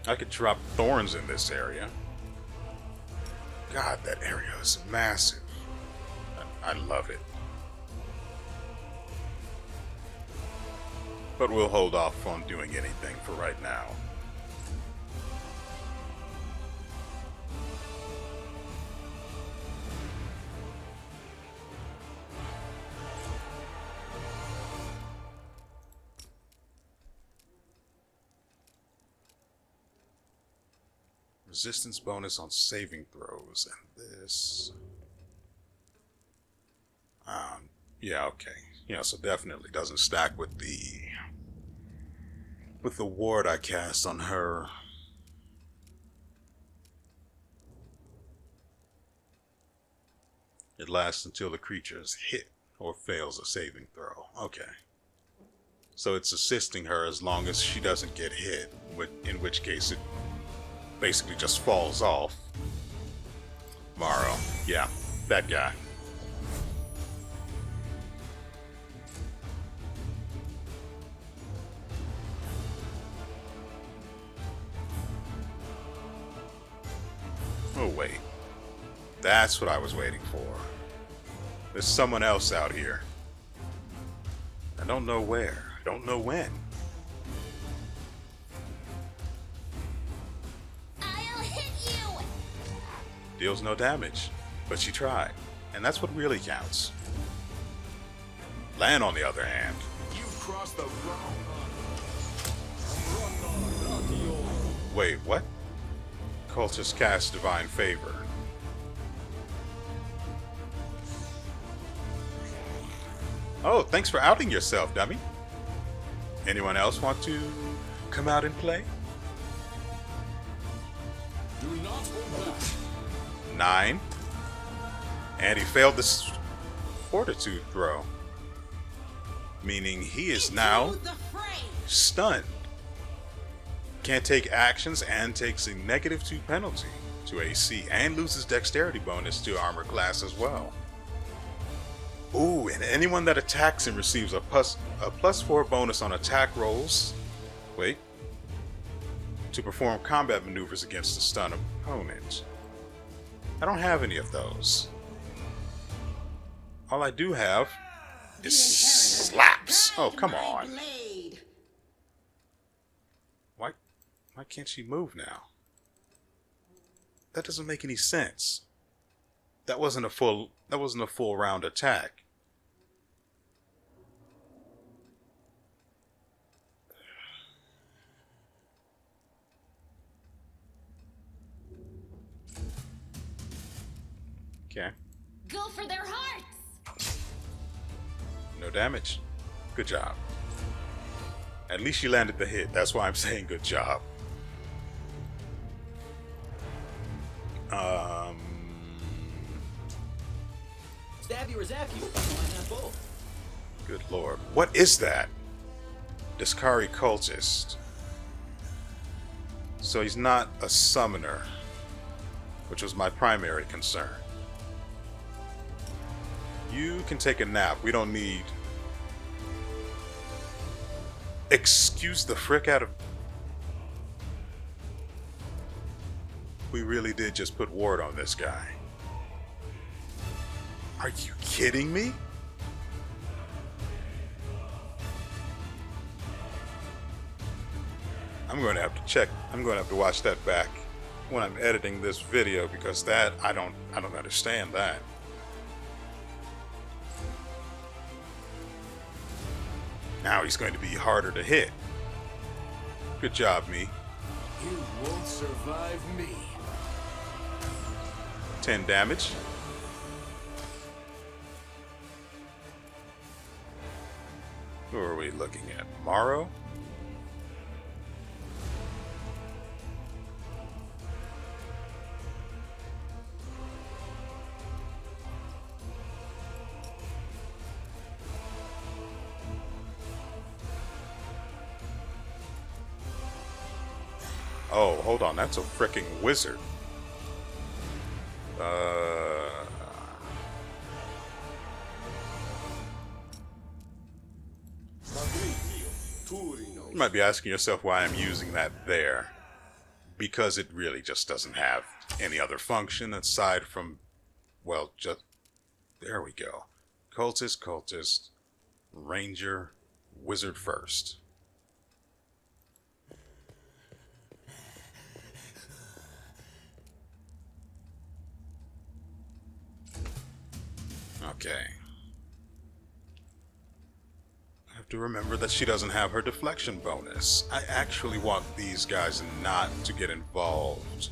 I could drop thorns in this area. God, that area is massive. I love it. But we'll hold off on doing anything for right now. Resistance bonus on saving throws, and this. Yeah, okay. Yeah, so definitely doesn't stack with the ward I cast on her. It lasts until the creature is hit or fails a saving throw. Okay. So it's assisting her as long as she doesn't get hit, in which case it basically just falls off. Morrow. Yeah, that guy. Oh, wait. That's what I was waiting for. There's someone else out here. I don't know where. I don't know when. I'll hit you! Deals no damage, but she tried. And that's what really counts. Lan, on the other hand. You crossed the wrong Wait, what? Cultist cast Divine Favor. Oh, thanks for outing yourself, dummy. Anyone else want to come out and play? Do not hold back. 9. And he failed this fortitude throw. Meaning he is now Into the fray. stunned. Can't take actions and takes a -2 penalty to AC and loses dexterity bonus to armor class as well. Ooh, and anyone that attacks him receives a +4 bonus on attack rolls. Wait. To perform combat maneuvers against a stunned opponent. I don't have any of those. All I do have is slaps. Oh, come on. Blade. Why can't she move now? That doesn't make any sense. That wasn't a full round attack. Okay. Go for their hearts! No damage. Good job. At least you landed the hit. That's why I'm saying good job. Stab you or zap you. Why not both? Good lord. What is that? Discari cultist. So he's not a summoner, which was my primary concern. You can take a nap. We don't need... Excuse the frick out of... We really did just put ward on this guy. Are you kidding me? I'm going to have to check. I'm going to have to watch that back when I'm editing this video, because that I don't understand that. Now he's going to be harder to hit. Good job, me. You won't survive me. 10 damage. Who are we looking at? Morrow? Oh, hold on. That's a freaking wizard. You might be asking yourself why I'm using that there. Because it really just doesn't have any other function aside from, well, just... There we go. Cultist, cultist, ranger, wizard first. Okay. I have to remember that she doesn't have her deflection bonus. I actually want these guys not to get involved.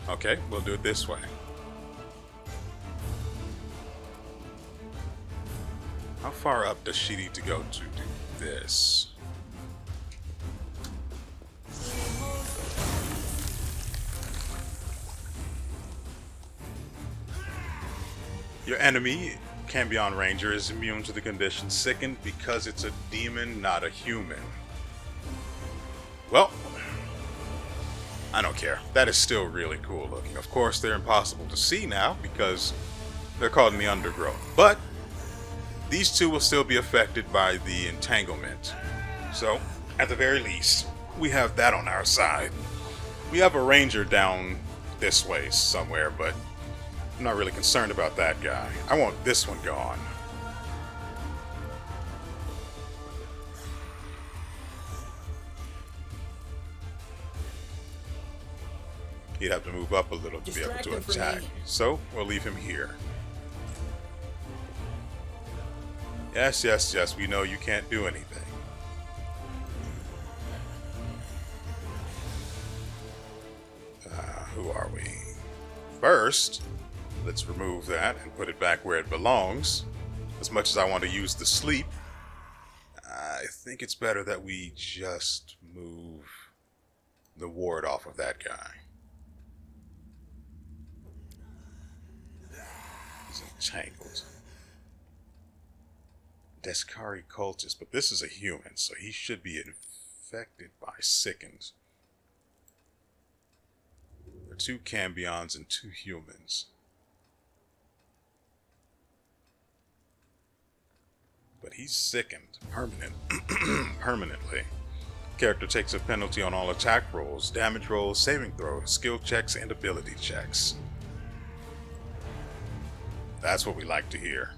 Okay, we'll do it this way. How far up does she need to go to do this? Your enemy, Cambion Ranger, is immune to the condition sickened because it's a demon, not a human. Well, I don't care. That is still really cool looking. Of course, they're impossible to see now because they're caught in the undergrowth. But these two will still be affected by the entanglement. So, at the very least, we have that on our side. We have a ranger down this way somewhere, but I'm not really concerned about that guy. I want this one gone. He'd have to move up a little to be able to attack. So, we'll leave him here. Yes, yes, yes, we know you can't do anything. Who are we? First, let's remove that and put it back where it belongs. As much as I want to use the sleep, I think it's better that we just move the ward off of that guy. He's entangled. Deskari cultist, but this is a human, so he should be infected by sickens. There are 2 Cambions and 2 humans. But he's sickened permanently. Character takes a penalty on all attack rolls, damage rolls, saving throws, skill checks, and ability checks. That's what we like to hear.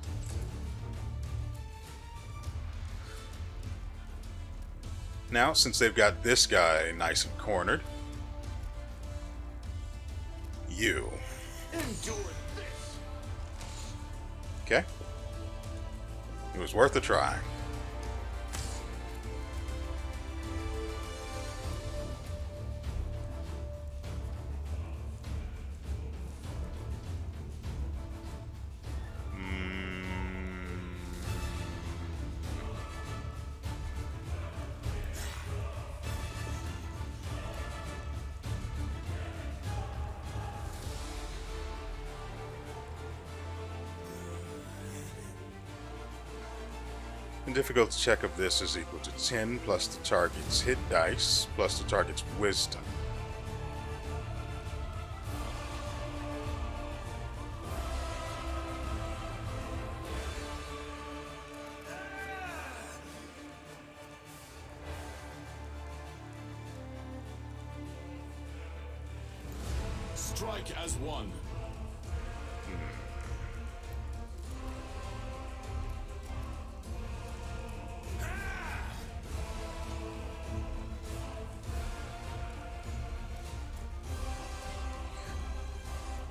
Now, since they've got this guy nice and cornered, you. Okay. It was worth a try. The difficulty check of this is equal to 10 plus the target's hit dice plus the target's wisdom. Strike as one.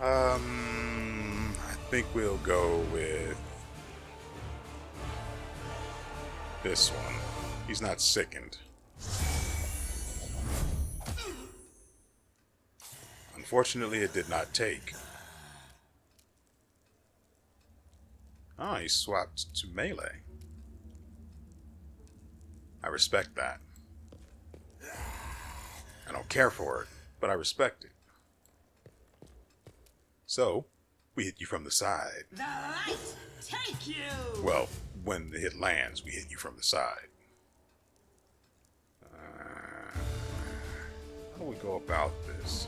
I think we'll go with this one. He's not sickened. Unfortunately, it did not take. Ah, he swapped to melee. I respect that. I don't care for it, but I respect it. So, we we hit you from the side. The light take you! Well, when the hit lands, we hit you from the side. How do we go about this?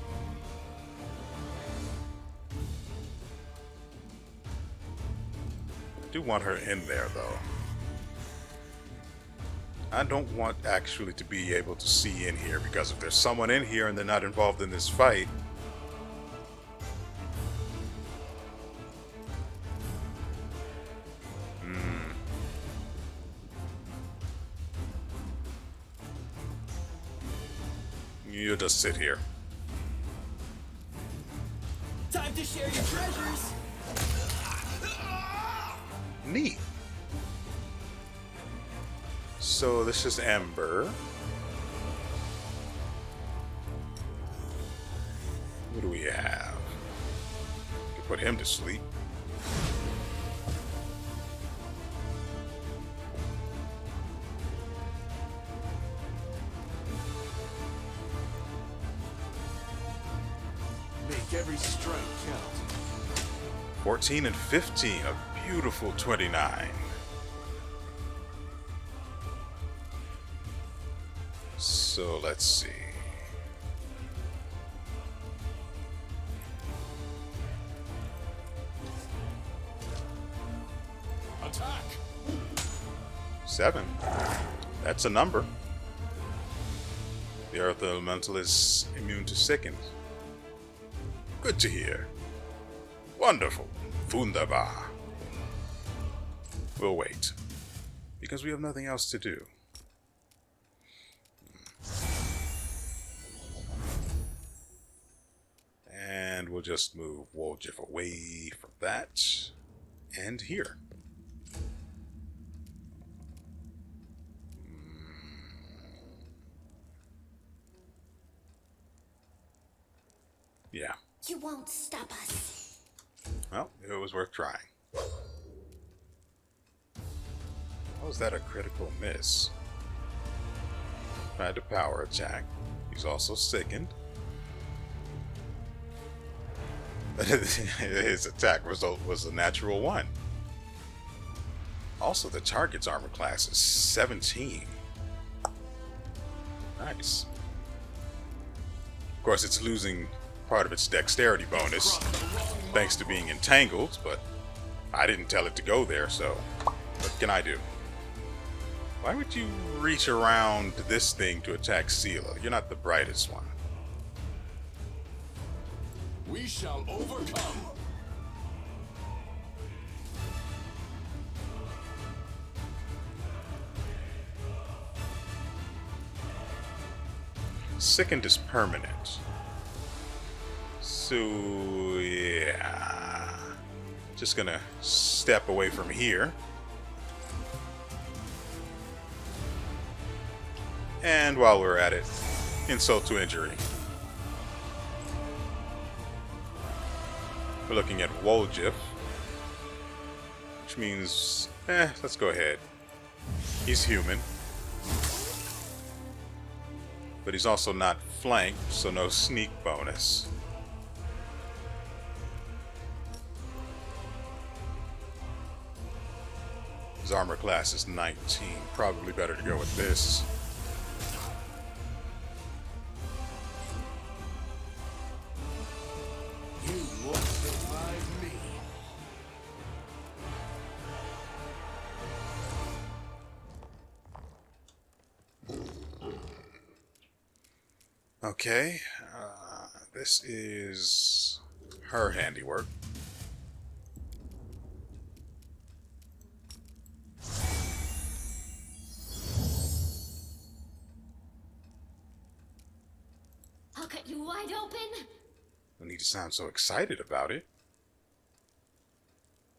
I do want her in there, though. I don't want actually to be able to see in here, because if there's someone in here and they're not involved in this fight, you just sit here. Time to share your treasures. Neat. So this is Ember. What do we have? We can put him to sleep. Make every strike count. 14 and 15, a beautiful 29. So let's see. Attack! 7. That's a number. The Earth Elemental is immune to sickness. Good to hear. Wonderful. Wunderbar. We'll wait. Because we have nothing else to do. And we'll just move WeArEuS away from that. And here. Yeah. You won't stop us. Well, it was worth trying. How was that a critical miss? Tried to power attack. He's also sickened. His attack result was a natural 1. Also, the target's armor class is 17. Nice. Of course, it's losing part of its dexterity bonus thanks to being entangled, but I didn't tell it to go there, so what can I do? Why would you reach around this thing to attack Seela? You're not the brightest one. We shall overcome. Sickened is permanent. So, yeah. Just gonna step away from here. And while we're at it, insult to injury. We're looking at WeArEuS, which means, let's go ahead. He's human. But he's also not flanked, so no sneak bonus. His armor class is 19. Probably better to go with this. You won't survive me. Okay, this is her handiwork. I'll cut you wide open. No need to sound so excited about it.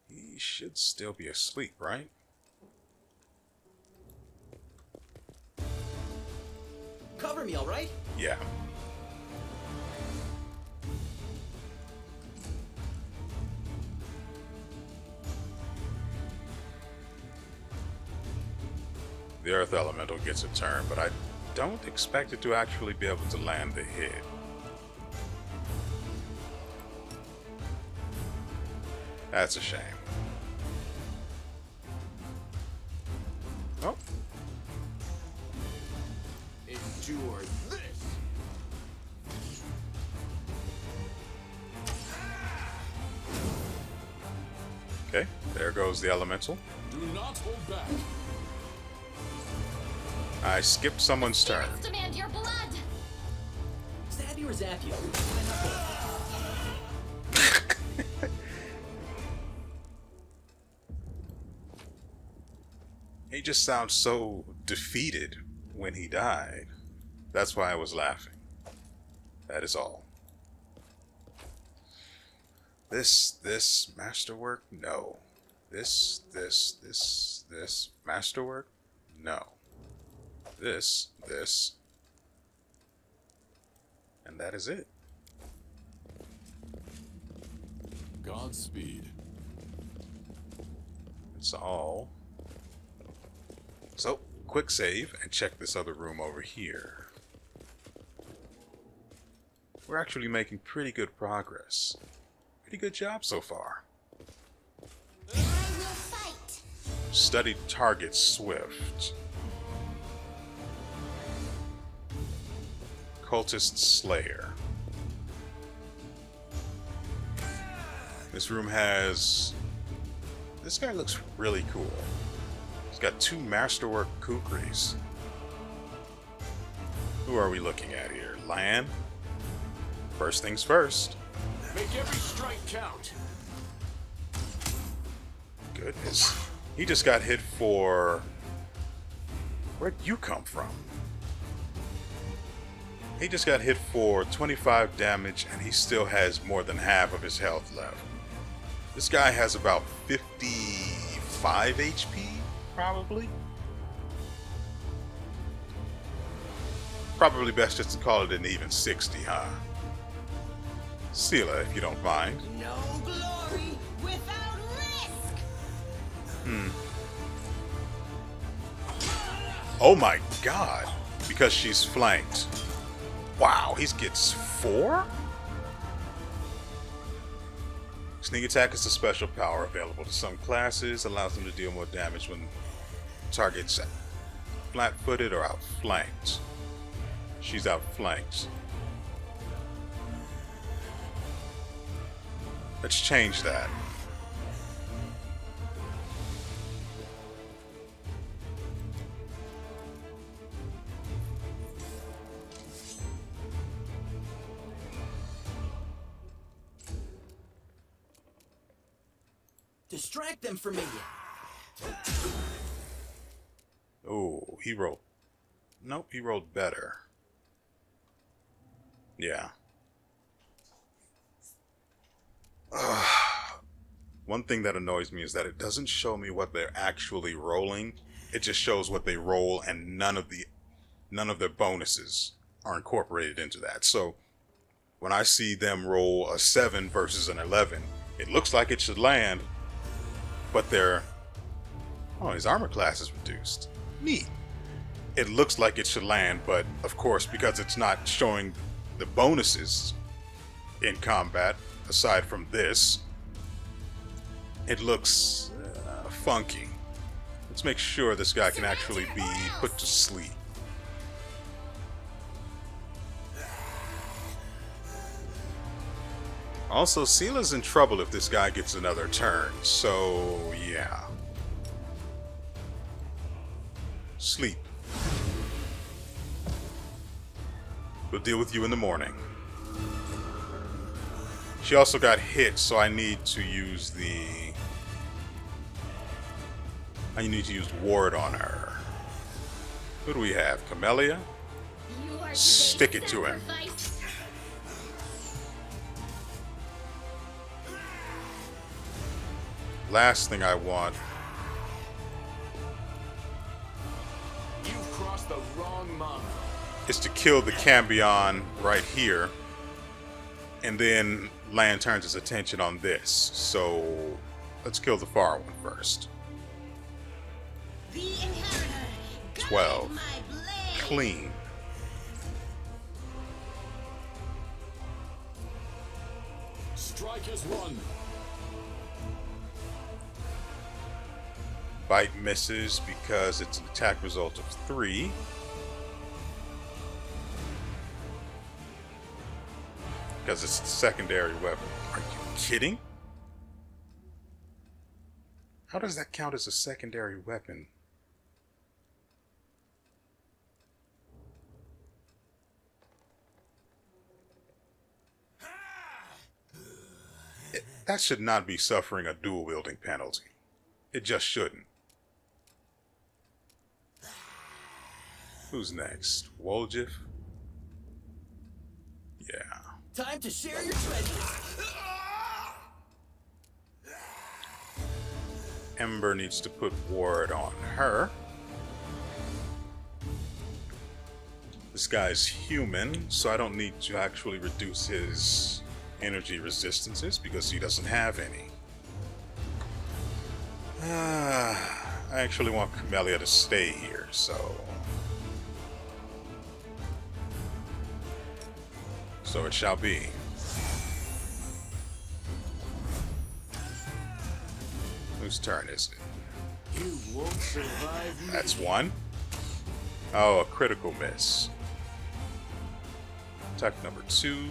He should still be asleep, right? Cover me, all right? Yeah. The Earth Elemental gets a turn, but I don't expect it to actually be able to land the hit. That's a shame. Oh. Endure this. Okay, there goes the elemental. Do not hold back. I skipped someone's turn. Spirits demand your blood. Stab you or zap you? He just sounds so defeated when he died. That's why I was laughing. That is all. This masterwork? No. This masterwork? No. This, and that is it. Godspeed. It's all. So, quick save and check this other room over here. We're actually making pretty good progress. Pretty good job so far. I will fight. Studied target swift. Cultist Slayer. This room has... This guy looks really cool. He's got 2 Masterwork Kukris. Who are we looking at here? Lan? First things first. Make every strike count. Goodness. He just got hit for... Where'd you come from? He just got hit for 25 damage and he still has more than half of his health left. This guy has about 55 HP, probably. Probably best just to call it an even 60, huh? Sela, if you don't mind. No glory without risk. Oh my god! Because she's flanked. Wow, he gets 4? Sneak attack is a special power available to some classes. Allows them to deal more damage when targets flat-footed or outflanked. She's outflanked. Let's change that. Distract them from me. Oh, he rolled. Nope, he rolled better. Yeah. One thing that annoys me is that it doesn't show me what they're actually rolling. It just shows what they roll, and none of their bonuses are incorporated into that. So when I see them roll a 7 versus an 11, it looks like it should land, but his armor class is reduced. Neat. It looks like it should land, but of course, because it's not showing the bonuses in combat, aside from this, it looks funky. Let's make sure this guy can actually be put to sleep. Also, Sela's in trouble if this guy gets another turn, so yeah. Sleep. We'll deal with you in the morning. She also got hit, so I need to use ward on her. Who do we have? Camellia? You are Stick it to him. sacrificed. Last thing I want. You've crossed the wrong month. Is to kill the Cambion right here, and then Lan turns his attention on this. So let's kill the far one first. The inheritor. 12. Guide my blade. Clean. Strike as one. Bite misses because it's an attack result of 3. Because it's a secondary weapon. Are you kidding? How does that count as a secondary weapon? That should not be suffering a dual wielding penalty. It just shouldn't. Who's next? Woljif? Yeah. Time to share your treasures. Ember needs to put ward on her. This guy's human, so I don't need to actually reduce his energy resistances because he doesn't have any. I actually want Camellia to stay here, so it shall be. Whose turn is it? You won't survive me. That's one. Oh, a critical miss. Attack number 2.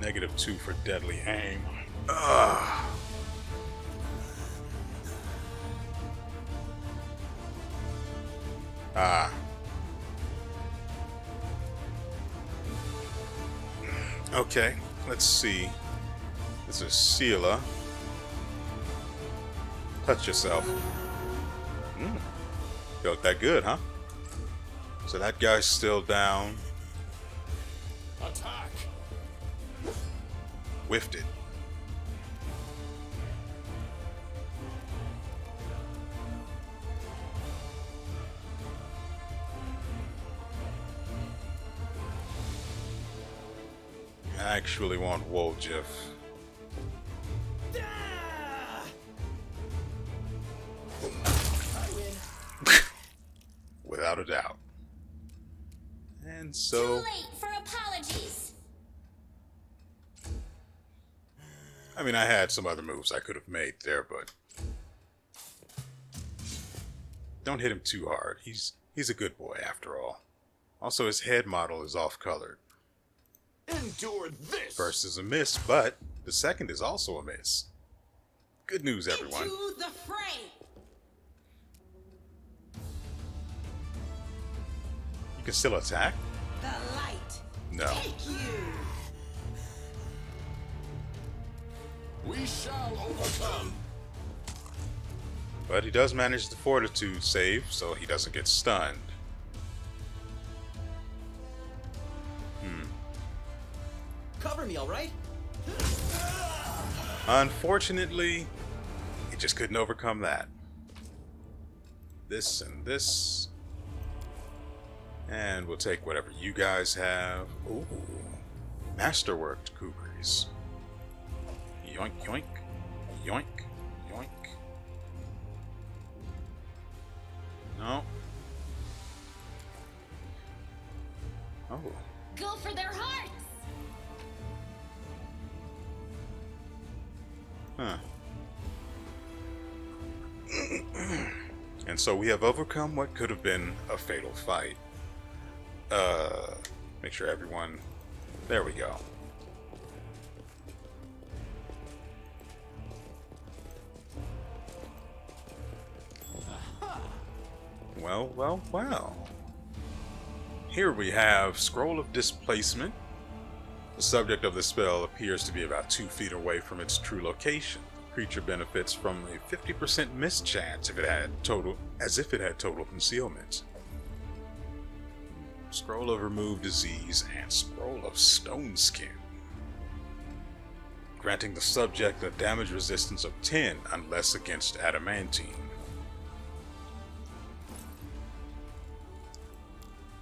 -2 for deadly aim. Ugh. Okay, let's see. This is Seela. Touch yourself. Felt that good, huh? So that guy's still down. Attack. Whiffed it. I actually want Woljif. Without a doubt. And so... Too late for apologies. I mean, I had some other moves I could have made there, but... Don't hit him too hard. He's a good boy, after all. Also, his head model is off-colored. Endure this. First is a miss, but the second is also a miss. Good news, everyone. Into the fray. You can still attack? The light. No. Take you. We shall overcome. But he does manage the fortitude save, so he doesn't get stunned. Cover me, all right? Unfortunately, he just couldn't overcome that. This and this. And we'll take whatever you guys have. Ooh. Masterworked kukris. Yoink, yoink. Yoink, yoink. No. Oh. Go for their hearts. Huh. And so we have overcome what could have been a fatal fight. Make sure everyone... There we go. Well, well, well. Here we have Scroll of Displacement. The subject of the spell appears to be about 2 feet away from its true location. The creature benefits from a 50% miss chance if it had total concealment. Scroll of Remove Disease and Scroll of Stone Skin. Granting the subject a damage resistance of 10 unless against adamantine.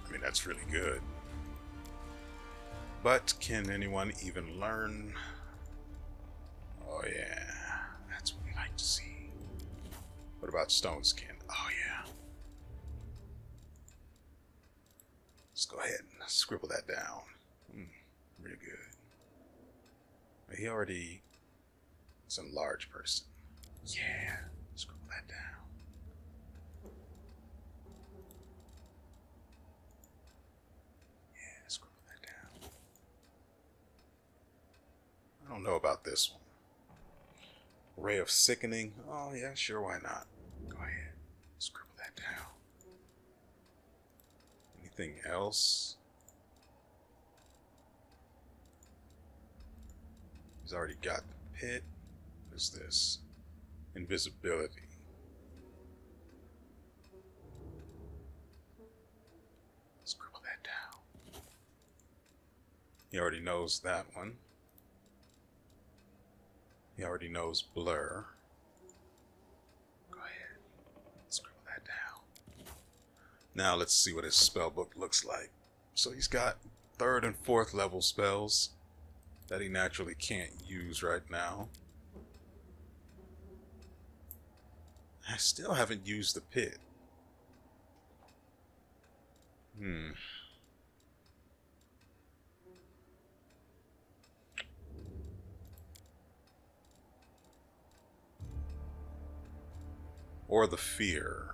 I mean, that's really good. But can anyone even learn? Oh yeah, that's what we like to see. What about Stone Skin? Oh yeah. Let's go ahead and scribble that down. Really good. He already is a large person. Yeah, scroll that down. Yeah, scroll that down. I don't know about this one. Ray of Sickening. Oh yeah, sure, why not? Go ahead. Scribble that down. Anything else? He's already got the pit. What is this? Invisibility. Scribble that down. He already knows that one. He already knows Blur. Go ahead. Scribble that down. Now let's see what his spellbook looks like. So he's got 3rd and 4th level spells that he naturally can't use right now. I still haven't used the pit. Or the fear.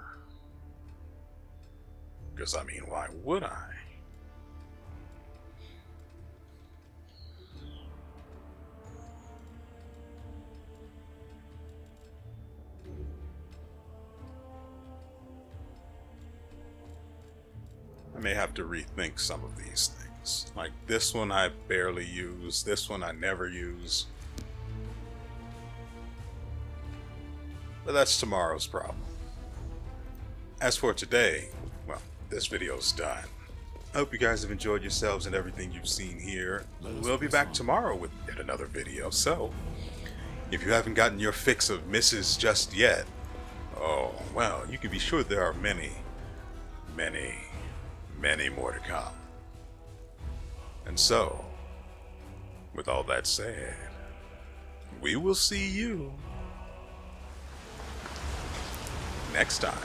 Because, I mean, why would I? I may have to rethink some of these things. Like this one I barely use, this one I never use. But that's tomorrow's problem. As for today, well, this video's done. I hope you guys have enjoyed yourselves and everything you've seen here. We'll be back tomorrow with yet another video, so if you haven't gotten your fix of misses just yet, oh, well, you can be sure there are many more to come. And so, with all that said, we will see you next time.